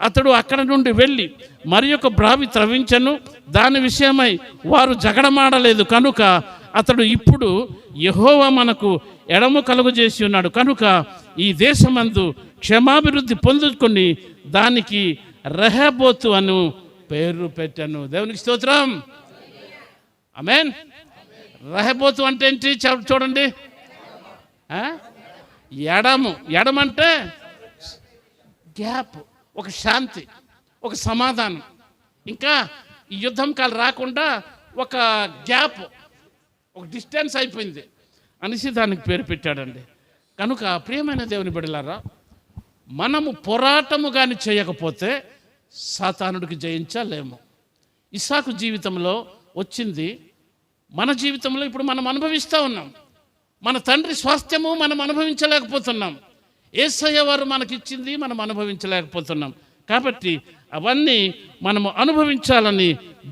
అతడు అక్కడ నుండి వెళ్ళి మరి యొక్క బావి త్రవించెను, దాని విషయమై వారు జగడమాడలేదు కనుక అతడు ఇప్పుడు యెహోవా మనకు ఎడము కలుగజేసి ఉన్నాడు కనుక ఈ దేశమందు క్షమాభివృద్ధి పొందుకొని దానికి రెహోబోతు అను పేరు పెట్టాను. దేవునికి స్తోత్రం, ఆమేన్. రెహోబోతు అంటే ఏంటి చూడండి, ఎడమంటే గ్యాప్, ఒక శాంతి, ఒక సమాధానం. ఇంకా ఈ యుద్ధం కాలు రాకుండా ఒక గ్యాప్, ఒక డిస్టెన్స్ అయిపోయింది. అనేసి దానికి పేరు పెట్టాడండి. కనుక ప్రియమైన దేవుని బిడ్డలారా, మనము పోరాటము కానీ చేయకపోతే సాతానుడికి జయించలేము. ఇస్సాకు జీవితంలో వచ్చింది మన జీవితంలో ఇప్పుడు మనం అనుభవిస్తూ ఉన్నాం. మన తండ్రి స్వాస్థ్యము మనం అనుభవించలేకపోతున్నాం. యేసయ్య వారు మనకిచ్చింది మనం అనుభవించలేకపోతున్నాం. కాబట్టి అవన్నీ మనము అనుభవించాలని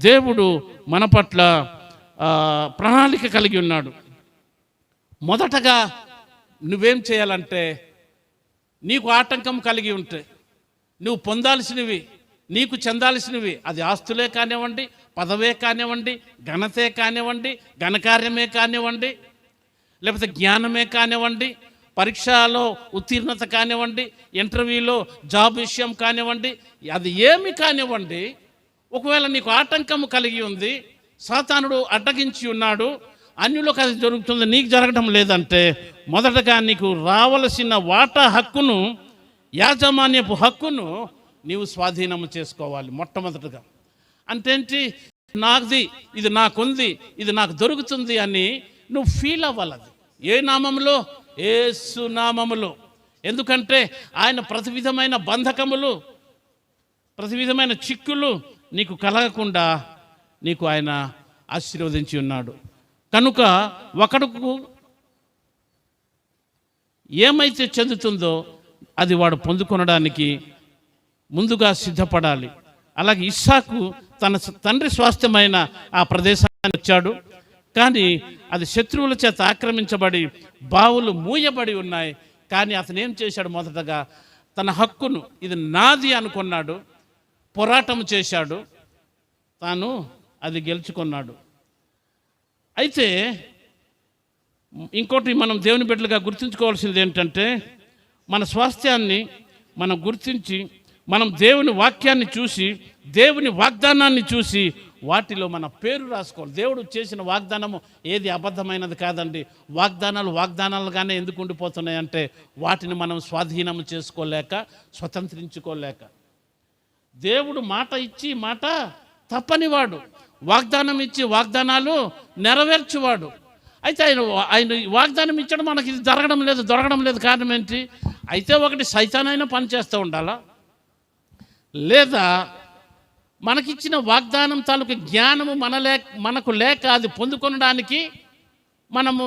దేవుడు మన పట్ల ప్రణాళిక కలిగి ఉన్నాడు. మొదటగా నువ్వేం చేయాలంటే, నీకు ఆటంకం కలిగి ఉంటే, నువ్వు పొందాల్సినవి, నీకు చెందాల్సినవి, అది ఆస్తులే కానివ్వండి, పదవే కానివ్వండి, ఘనతే కానివ్వండి, ఘనకార్యమే కానివ్వండి, లేకపోతే జ్ఞానమే కానివ్వండి, పరీక్షలో ఉత్తీర్ణత కానివ్వండి, ఇంటర్వ్యూలో జాబ్ విషయం కానివ్వండి, అది ఏమి కానివ్వండి, ఒకవేళ నీకు ఆటంకము కలిగి ఉంది, సాతానుడు అడ్డగించి ఉన్నాడు, అన్యులకు అది జరుగుతుంది, నీకు జరగడం లేదంటే, మొదటగా నీకు రావలసిన వాటా హక్కును, యాజమాన్యపు హక్కును నీవు స్వాధీనము చేసుకోవాలి. మొట్టమొదటగా అంటేంటి, నాది, ఇది నాకుంది, ఇది నాకు దొరుకుతుంది అని నువ్వు ఫీల్ అవ్వాలి. ఏ నామములో? యేసు నామములో. ఎందుకంటే ఆయన ప్రతి విధమైన బంధకములు, ప్రతి విధమైన చిక్కులు నీకు కలగకుండా నీకు ఆయన ఆశీర్వదించి ఉన్నాడు. కనుక ఒకడుకు ఏమైతే చెందుతుందో అది వాడు పొందుకొనడానికి ముందుగా సిద్ధపడాలి. అలాగే ఇస్సాకు తన తండ్రి స్వాస్థ్యమైన ఆ ప్రదేశానికి వచ్చాడు. కానీ అది శత్రువుల చేత ఆక్రమించబడి బావులు మూయబడి ఉన్నాయి. కానీ అతను ఏం చేశాడు? మొదటగా తన హక్కును, ఇది నాది అనుకున్నాడు, పోరాటం చేశాడు, తాను అది గెలుచుకున్నాడు. అయితే ఇంకోటి మనం దేవుని బిడ్డలుగా గుర్తుంచుకోవాల్సింది ఏంటంటే, మన స్వాస్థ్యాన్ని మనం గుర్తించి, మనం దేవుని వాక్యాన్ని చూసి, దేవుని వాగ్దానాన్ని చూసి వాటిలో మన పేరు రాసుకోవాలి. దేవుడు చేసిన వాగ్దానము ఏది అబద్ధమైనది కాదండి. వాగ్దానాలు వాగ్దానాలుగానే ఎందుకు ఉండిపోతున్నాయంటే, వాటిని మనం స్వాధీనం చేసుకోలేక, స్వతంత్రించుకోలేక. దేవుడు మాట ఇచ్చి మాట తప్పనివాడు, వాగ్దానం ఇచ్చి వాగ్దానాలు నెరవేర్చువాడు. అయితే ఆయన వాగ్దానం ఇచ్చడం మనకి ఇది జరగడం లేదు, దొరకడం లేదు. కారణం ఏంటి? అయితే ఒకటి సైతానైనా పని చేస్తూ ఉండాలా, లేదా మనకిచ్చిన వాగ్దానం తాలూకు జ్ఞానము మనకు లేక అది పొందుకొనడానికి మనము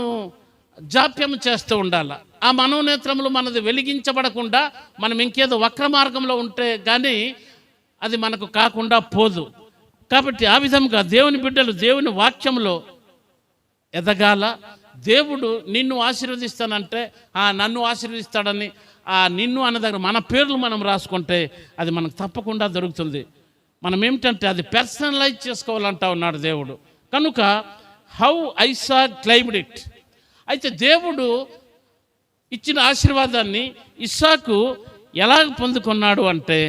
జాప్యం చేస్తూ ఉండాలి. ఆ మనోనేత్రములు మనది వెలిగించబడకుండా మనం ఇంకేదో వక్ర మార్గంలో ఉంటే కానీ అది మనకు కాకుండా పోదు. కాబట్టి ఆ విధంగా దేవుని బిడ్డలు దేవుని వాక్యంలో ఎదగాల. దేవుడు నిన్ను ఆశీర్వదిస్తానంటే నన్ను ఆశీర్వదిస్తాడని నిన్ను అన్న దగ్గర మన పేర్లు మనం రాసుకుంటే అది మనకు తప్పకుండా దొరుకుతుంది. మనం ఏమిటంటే అది పర్సనలైజ్ చేసుకోవాలంటా ఉన్నాడు దేవుడు. కనుక హౌ ఐసాక్ క్లైమ్డ్ ఇట్. అయితే దేవుడు ఇచ్చిన ఆశీర్వాదాన్ని ఇస్సాకు ఎలా పొందుకున్నాడు అంటే,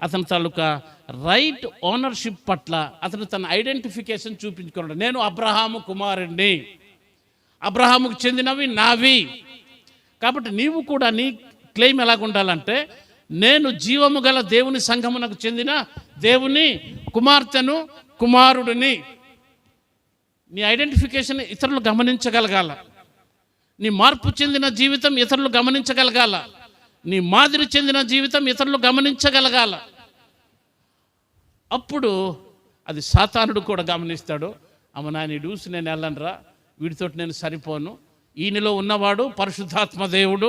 అతని తాలూకా రైట్ ఓనర్షిప్ పట్ల అతను తన ఐడెంటిఫికేషన్ చూపించుకున్నాడు. నేను అబ్రహాము కుమారుడిని, అబ్రహాముకు చెందినవి నావి. కాబట్టి నీవు కూడా నీ క్లెయిమ్ ఎలాగుండాలంటే, నేను జీవము గల దేవుని సంఘమునకు చెందిన దేవుని కుమార్తెను, కుమారుడిని. నీ ఐడెంటిఫికేషన్ ఇతరులు గమనించగలగాల. నీ మార్పు చెందిన జీవితం ఇతరులు గమనించగలగాల. నీ మాదిరి చెందిన జీవితం ఇతరులు గమనించగలగాల. అప్పుడు అది సాతానుడు కూడా గమనిస్తాడు. నాయన చూసి నేను వెళ్ళనరా, వీడితోటి నేను సరిపోను, ఈయనలో ఉన్నవాడు పరిశుద్ధాత్మ దేవుడు,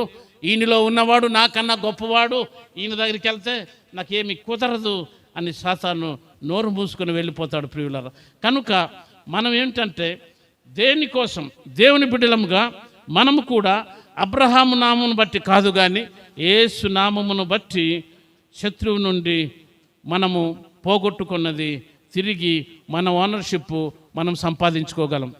ఈయనలో ఉన్నవాడు నాకన్నా గొప్పవాడు, ఈయన దగ్గరికి వెళ్తే నాకేమి కుదరదు అని సాతాను నోరు మూసుకొని వెళ్ళిపోతాడు. ప్రియులారా, కనుక మనం ఏంటంటే దేనికోసం దేవుని బిడ్డలముగా మనము కూడా అబ్రహాము నామమును బట్టి కాదు కానీ యేసు నామమును బట్టి శత్రువు నుండి మనము పోగొట్టుకున్నది తిరిగి మన ఓనర్షిప్ మనం సంపాదించుకోగలం.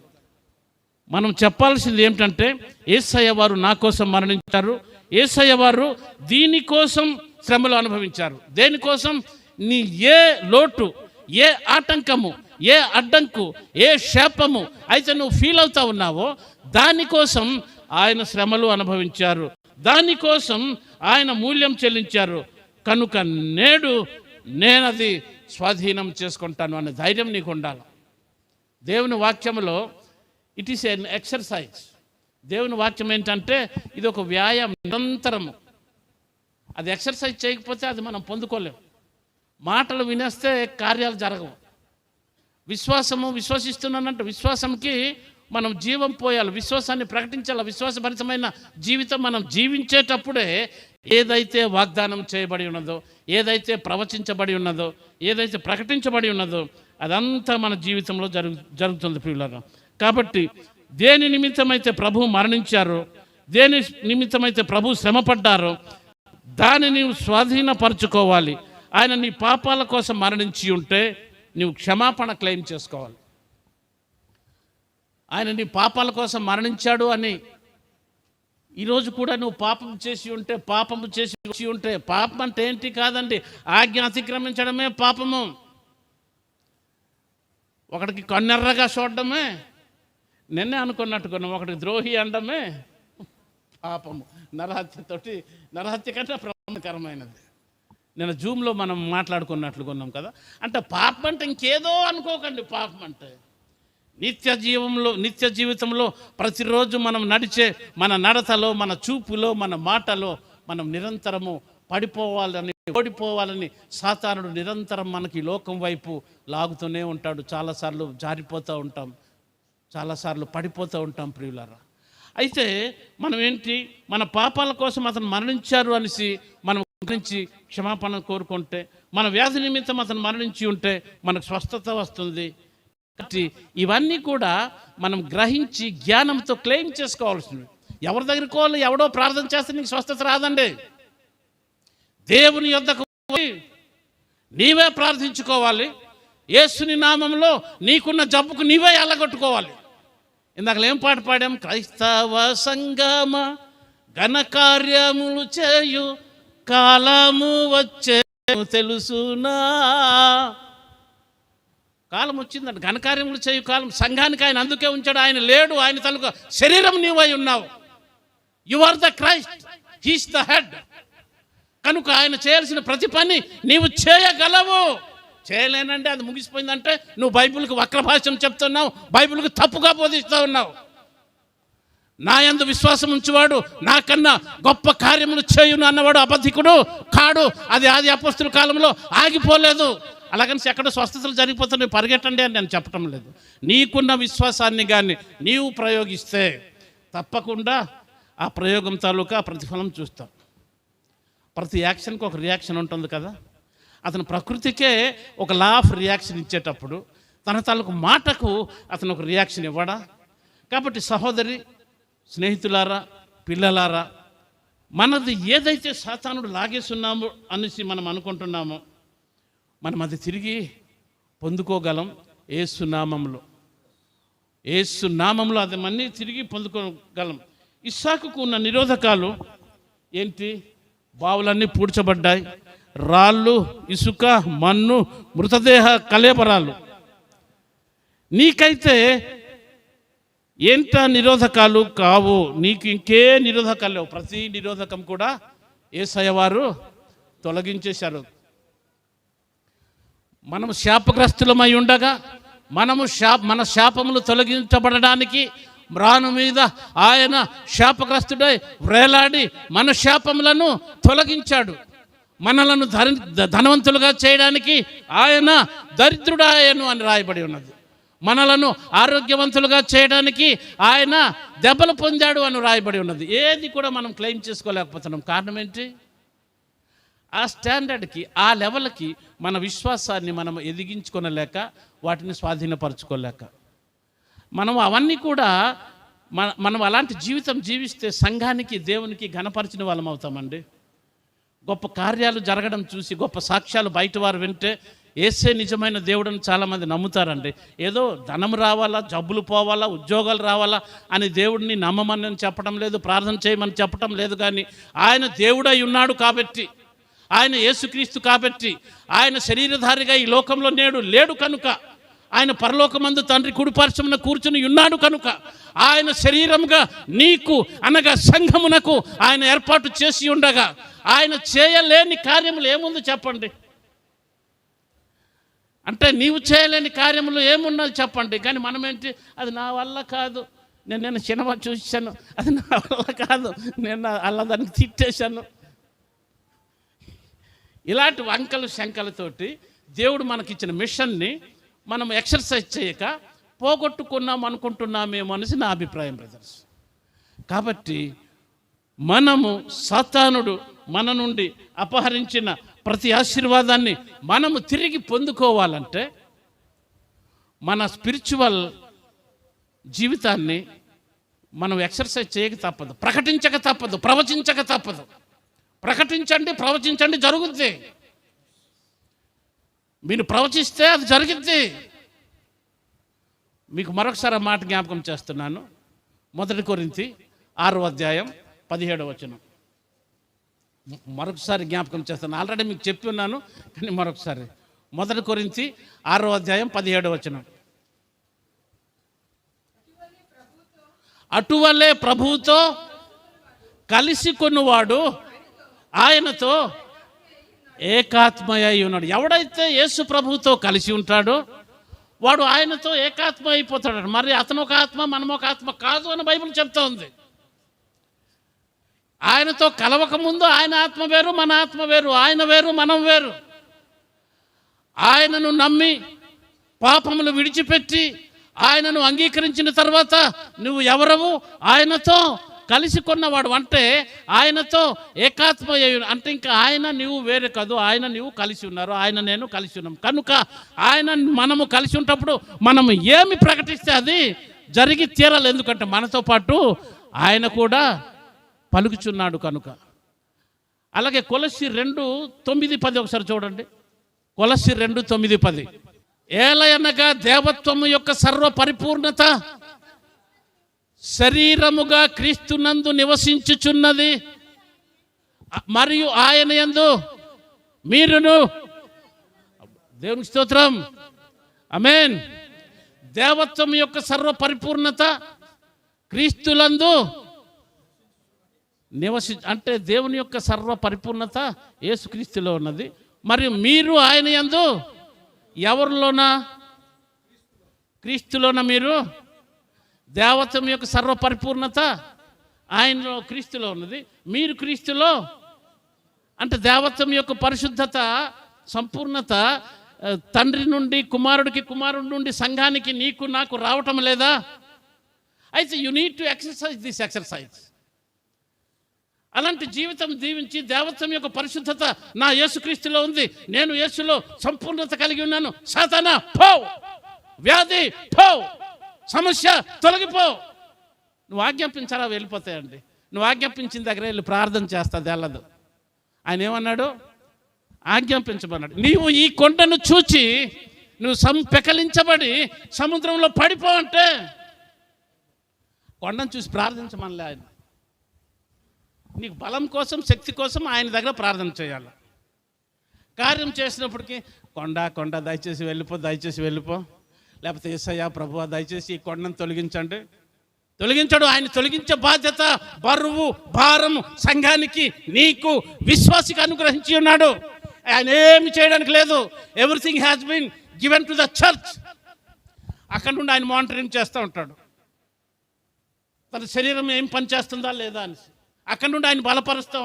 మనం చెప్పాల్సింది ఏమిటంటే, యేసయ్య వారు నా కోసం మరణించారు, యేసయ్య వారు దీనికోసం శ్రమలు అనుభవించారు. దేనికోసం? నీ ఏ లోటు, ఏ ఆటంకము, ఏ అడ్డంకు, ఏ శాపము అయితే నువ్వు ఫీల్ అవుతా ఉన్నావో దానికోసం ఆయన శ్రమలు అనుభవించారు, దానికోసం ఆయన మూల్యం చెల్లించారు. కనుక నేడు నేనది స్వాధీనం చేసుకుంటాను అనే ధైర్యం నీకు ఉండాలి. దేవుని వాక్యంలో ఇట్ ఈస్ ఎన్ ఎక్సర్సైజ్. దేవుని వాక్యం ఏంటంటే ఇది ఒక వ్యాయామం, నిరంతరము. అది ఎక్సర్సైజ్ చేయకపోతే అది మనం పొందుకోలేము. మాటలు వినేస్తే కార్యాలు జరగవు. విశ్వసిస్తున్నానంటే విశ్వాసంకి మనం జీవం పోయాలి, విశ్వాసాన్ని ప్రకటించాలి. విశ్వాసభరితమైన జీవితం మనం జీవించేటప్పుడే ఏదైతే వాగ్దానం చేయబడి ఉన్నదో, ఏదైతే ప్రవచించబడి ఉన్నదో, ఏదైతే ప్రకటించబడి ఉన్నదో అదంతా మన జీవితంలో జరుగుతుంది ప్రియులారా. కాబట్టి దేని నిమిత్తమైతే ప్రభు మరణించారో, దేని నిమిత్తమైతే ప్రభు శ్రమపడ్డారో దాన్ని నీవు స్వాధీనపరచుకోవాలి. ఆయన నీ పాపాల కోసం మరణించి ఉంటే నీవు క్షమాపణ క్లెయిమ్ చేసుకోవాలి. ఆయన నీ పాపాల కోసం మరణించాడు అని ఈరోజు కూడా నువ్వు పాపం చేసి ఉంటే పాపం అంటే ఏంటి కాదండి, ఆజ్ఞ అతిక్రమించడమే పాపము. ఒకడికి కన్నెర్రగా చూడడమే, నిన్నే అనుకున్నట్టుకున్నాం, ఒకటికి ద్రోహి అనడమే పాపము. నరహత్య కంటే ప్రమాదకరమైనది. నేను జూమ్లో మనం మాట్లాడుకున్నట్లుకున్నాం కదా. అంటే పాపం అంటే ఇంకేదో అనుకోకండి. పాపం అంటే నిత్య జీవితంలో ప్రతిరోజు మనం నడిచే మన నడతలో, మన చూపులో, మన మాటలో మనం నిరంతరము ఓడిపోవాలని సాతానుడు నిరంతరం మనకి లోకం వైపు లాగుతూనే ఉంటాడు. చాలాసార్లు జారిపోతూ ఉంటాం, చాలాసార్లు పడిపోతూ ఉంటాం ప్రియులారా. అయితే మనం ఏంటి, మన పాపాల కోసం అతను మరణించారు అనేసి మనం గురించి క్షమాపణ కోరుకుంటే, మన వ్యాధి నిమిత్తం అతను మరణించి ఉంటే మనకు స్వస్థత వస్తుంది. కాబట్టి ఇవన్నీ కూడా మనం గ్రహించి జ్ఞానంతో క్లెయిమ్ చేసుకోవాల్సింది. ఎవరి దగ్గరికి వాళ్ళు ఎవడో ప్రార్థన చేస్తే నీకు స్వస్థత రాదండి. దేవుని యొద్దకు పోయి నీవే ప్రార్థించుకోవాలి. యేసుని నామంలో నీకున్న జబ్బుకు నీవే ఎల్లగొట్టుకోవాలి. ఇందాక ఏం పాట పాడాం? క్రైస్తవ సంగమ ఘనకార్యములు చేయు కాలము వచ్చే తెలుసునా. కాలం వచ్చిందండి, ఘనకార్యములు చేయు కాలం. సంఘానికి ఆయన అందుకే ఉంచాడు. ఆయన లేడు, ఆయన తనకు శరీరం నీవై ఉన్నావు. You are the Christ, he's the head. కనుక ఆయన చేయాల్సిన ప్రతి పని నీవు చేయగలవు. చేయలేనంటే అది ముగిసిపోయిందంటే నువ్వు బైబిల్కి వక్రభాష్యం చెప్తున్నావు, బైబిల్కి తప్పుగా బోధిస్తూ ఉన్నావు. నా యందు విశ్వాసం ఉంచేవాడు నాకన్నా గొప్ప కార్యములు చేయును అన్నవాడు అబద్ధికుడు కాడు. అది ఆది అపొస్తలుల కాలంలో ఆగిపోలేదు. అలాగని ఎక్కడో స్వస్థతలు జరిగిపోతున్నాయి పరిగెట్టండి అని నేను చెప్పటం లేదు. నీకున్న విశ్వాసాన్ని కానీ నీవు ప్రయోగిస్తే తప్పకుండా ఆ ప్రయోగం తాలూకా ప్రతిఫలం చూస్తాం. ప్రతి యాక్షన్కి ఒక రియాక్షన్ ఉంటుంది కదా. అతను ప్రకృతికే ఒక లా ఆఫ్ రియాక్షన్ ఇచ్చేటప్పుడు తన తాలూకు మాటకు అతను ఒక రియాక్షన్ ఇవ్వడా? కాబట్టి సహోదరి, స్నేహితులారా, పిల్లలారా, మనది ఏదైతే సాతానుడు లాగేస్తున్నామో అనేసి మనం అనుకుంటున్నామో మనం అది తిరిగి పొందుకోగలం యేసునామంలో అది మన్నీ తిరిగి పొందుకోగలం. ఇస్సాకుకు ఉన్న నిరోధకాలు ఏంటి? బావులన్నీ పూడ్చబడ్డాయి, రాళ్ళు, ఇసుక, మన్ను, మృతదేహ కళేబరాలు. నీకైతే ఏంట నిరోధకాలు కావు, నీకు ఇంకే నిరోధకాలు లేవు. ప్రతి నిరోధకం కూడా యేసయ్య వారు తొలగించేశారు. మనము శాపగ్రస్తులమై ఉండగా మన శాపములు తొలగించబడడానికి మ్రాను మీద ఆయన శాపగ్రస్తుడై వ్రేలాడి మన శాపములను తొలగించాడు. మనలను ధనవంతులుగా చేయడానికి ఆయన దరిద్రుడాయను అని రాయబడి ఉన్నది. మనలను ఆరోగ్యవంతులుగా చేయడానికి ఆయన దెబ్బలు పొందాడు అని రాయబడి ఉన్నది. ఏది కూడా మనం క్లెయిమ్ చేసుకోలేకపోతున్నాం. కారణం ఏంటి? ఆ స్టాండర్డ్కి, ఆ లెవెల్కి మన విశ్వాసాన్ని మనం ఎదిగించుకోలేక, వాటిని స్వాధీనపరచుకోలేక, మనం అవన్నీ కూడా మనం అలాంటి జీవితం జీవిస్తే సంఘానికి, దేవునికి ఘనపరిచిన వాళ్ళం అవుతామండి. గొప్ప కార్యాలు జరగడం చూసి, గొప్ప సాక్ష్యాలు బయట వారు వింటే యేసే నిజమైన దేవుడని చాలామంది నమ్ముతారండి. ఏదో ధనం రావాలా, జబ్బులు పోవాలా, ఉద్యోగాలు రావాలా అని దేవుడిని నమ్మమని చెప్పడం లేదు, ప్రార్థన చేయమని చెప్పడం లేదు. కానీ ఆయన దేవుడై ఉన్నాడు కాబట్టి, ఆయన యేసుక్రీస్తు కాబట్టి, ఆయన శరీరధారిగా ఈ లోకంలో లేడు కనుక, ఆయన పరలోకమందు తండ్రి కుడిపార్శ్వమున కూర్చుని ఉన్నాడు కనుక, ఆయన శరీరముగా నీకు అనగా సంఘమునకు ఆయన ఏర్పాటు చేసి ఉండగా ఆయన చేయలేని కార్యములు ఏముంది చెప్పండి? అంటే నీవు చేయలేని కార్యములు ఏమున్నది చెప్పండి? కానీ మనం ఏంటి, అది నా వల్ల కాదు, నేను సినిమా చూశాను, అది నా వల్ల కాదు, నేను అలా దానికి తిట్టేశాను. ఇలాంటి వంకలు శంకలతోటి దేవుడు మనకిచ్చిన మిషన్ని మనం ఎక్సర్సైజ్ చేయక పోగొట్టుకున్నాం అనుకుంటున్నామేమో అనేసి నా అభిప్రాయం బ్రదర్స్. కాబట్టి మనము సాతానుడు మన నుండి అపహరించిన ప్రతి ఆశీర్వాదాన్ని మనము తిరిగి పొందుకోవాలంటే మన స్పిరిచువల్ జీవితాన్ని మనం ఎక్సర్సైజ్ చేయక తప్పదు, ప్రకటించక తప్పదు, ప్రవచించక తప్పదు. ప్రకటించండి, ప్రవచించండి, జరుగుద్ది. మీరు ప్రవచిస్తే అది జరిగిద్ది. మీకు మరొకసారి మాట జ్ఞాపకం చేస్తున్నాను. 1 కొరింథీ 6:17 మరొకసారి జ్ఞాపకం చేస్తాను. ఆల్రెడీ మీకు చెప్పి ఉన్నాను, కానీ మరొకసారి 1 కొరింథీ 6:17 అటువలే ప్రభువుతో కలిసి కొనువాడు ఆయనతో ఏకాత్మయ్యి ఉన్నాడు. ఎవడైతే యేసు ప్రభువుతో కలిసి ఉంటాడో వాడు ఆయనతో ఏకాత్మ అయిపోతాడు. మరి అతను ఒక ఆత్మ, మనం ఒక ఆత్మ కాదు అని బైబిల్ చెప్తా ఉంది. ఆయనతో కలవక ముందు ఆయన ఆత్మ వేరు, మన ఆత్మ వేరు, ఆయన వేరు, మనం వేరు. ఆయనను నమ్మి పాపములు విడిచిపెట్టి ఆయనను అంగీకరించిన తర్వాత నువ్వు ఎవరవు? ఆయనతో కలిసి కొన్నవాడు. అంటే ఆయనతో ఏకాత్మ అంటే ఇంకా ఆయన నీవు వేరే కాదు, ఆయన నీవు కలిసి ఉన్నారు, ఆయన నేను కలిసి ఉన్నాం. కనుక ఆయన మనము కలిసి ఉన్నప్పుడు మనము ఏమి ప్రకటిస్తే అది జరిగి తీరాలి. ఎందుకంటే మనతో పాటు ఆయన కూడా పలుకుచున్నాడు కనుక. అలాగే కొలస్సీ 2:9-10 ఒకసారి చూడండి. కొలస్సీ 2:9-10 ఏలయనగా దేవత్వము యొక్క సర్వ పరిపూర్ణత శరీరముగా క్రీస్తునందు నివసించుచున్నది, మరియు ఆయన యందు మీరును. దేవునికి స్తోత్రం, ఆమేన్. దేవత్వం యొక్క సర్వ పరిపూర్ణత క్రీస్తులందు అంటే దేవుని యొక్క సర్వ పరిపూర్ణత యేసుక్రీస్తులో ఉన్నది. మరియు మీరు ఆయన యందు ఎవరిలోనా? క్రీస్తులోన. మీరు దేవత్వం యొక్క సర్వ పరిపూర్ణత ఆయనలో క్రీస్తులో ఉన్నది, మీరు క్రీస్తులో. అంటే దేవత్వం యొక్క పరిశుద్ధత, సంపూర్ణత తండ్రి నుండి కుమారుడికి, కుమారుడి నుండి సంఘానికి, నీకు నాకు రావటం లేదా? అయితే you need to exercise this exercise. అలాంటి జీవితం జీవించి దేవత్వం యొక్క పరిశుద్ధత నా యేసుక్రీస్తులో ఉంది, నేను యేసులో సంపూర్ణత కలిగి ఉన్నాను. సాతానా పో, వ్యాధి పో, సమస్య తొలగిపో. నువ్వు ఆజ్ఞాపించాలా వెళ్ళిపోతాయండి. నువ్వు ఆజ్ఞాపించిన దగ్గర వెళ్ళి ప్రార్థన చేస్తుంది వెళ్ళదు. ఆయన ఏమన్నాడు? ఆజ్ఞాపించమన్నాడు. నీవు ఈ కొండను చూచి నువ్వు పెకలించబడి సముద్రంలో పడిపో అంటే కొండను చూసి ప్రార్థించమనలే ఆయన. నీకు బలం కోసం, శక్తి కోసం ఆయన దగ్గర ప్రార్థన చేయాలి. కార్యం చేసినప్పటికీ కొండ దయచేసి వెళ్ళిపో, దయచేసి వెళ్ళిపో, లేకపోతే యేసయ్యా ప్రభువా దయచేసి ఈ కొండను తొలగించండి. తొలగించడు. ఆయన తొలగించే బాధ్యత, బరువు, భారము సంఘానికి, నీకు, విశ్వాసికి అనుగ్రహించి ఉన్నాడు. ఆయన ఏమి చేయడానికి లేదు. Everything has been given to the church. అక్కడ నుండి ఆయన మానిటరింగ్ చేస్తూ ఉంటాడు, తన శరీరం ఏం పనిచేస్తుందా లేదా అని. అక్కడ నుండి ఆయన బలపరుస్తూ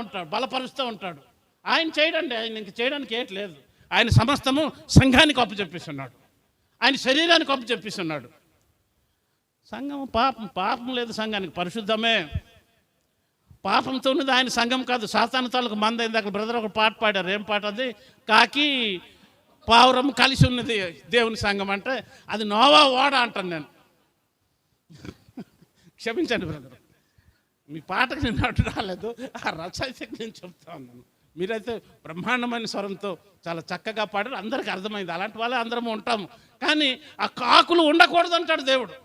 ఉంటాడు. ఆయన చేయడండి, ఆయన ఇంక చేయడానికి ఏటి లేదు. ఆయన సమస్తము సంఘానికి అప్పచెప్పిస్తున్నాడు, ఆయన శరీరానికి అప్పచెప్పిస్తున్నాడు. సంఘం పాపం లేదు సంఘానికి, పరిశుద్ధమే. పాపంతో ఉన్నది ఆయన సంఘం కాదు, సాతాను తాలూకు మంద. ఇందాక బ్రదర్ ఒక పాట పాడారు. ఏం పాట అది? కాకి పావురం కలిసి ఉన్నది దేవుని సంఘం. అంటే అది నోవా ఓడ అంటాను నేను. క్షమించండి బ్రదర్, మీ పాటకు నేను అడ్డు రాలేదు, ఆ రచయితకి నేను చెప్తా ఉన్నాను. మీరైతే బ్రహ్మాండమైన స్వరంతో చాలా చక్కగా పాడారు, అందరికీ అర్థమైంది. అలాంటి వాళ్ళే అందరము ఉంటాము. కానీ ఆ కాకులు ఉండకూడదు అంటాడు దేవుడు.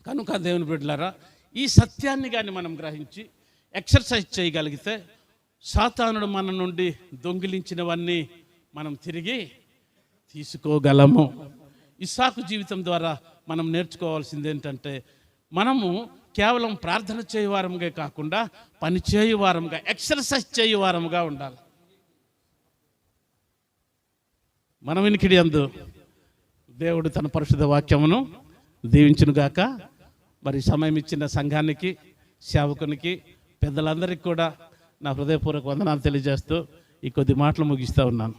కనుక దేవుని బిడ్డలారా, ఈ సత్యాన్ని కానీ మనం గ్రహించి ఎక్సర్సైజ్ చేయగలిగితే సాతానుడు మన నుండి దొంగిలించినవన్నీ మనం తిరిగి తీసుకోగలము. ఇస్సాకు జీవితం ద్వారా మనం నేర్చుకోవాల్సింది ఏంటంటే, మనము కేవలం ప్రార్థన చేయవారంగా కాకుండా పని చేయువారంగా, ఎక్సర్సైజ్ చేయువారంగా ఉండాలి. మన వినికిడి యందు దేవుడు తన పరిశుద్ధ వాక్యమును దీవించునుగాక. మరి సమయం ఇచ్చిన సంఘానికి, సేవకునికి, పెద్దలందరికీ కూడా నా హృదయపూర్వక వందనాలు తెలియజేస్తూ ఈ కొద్ది మాటలు ముగిస్తూ ఉన్నాను.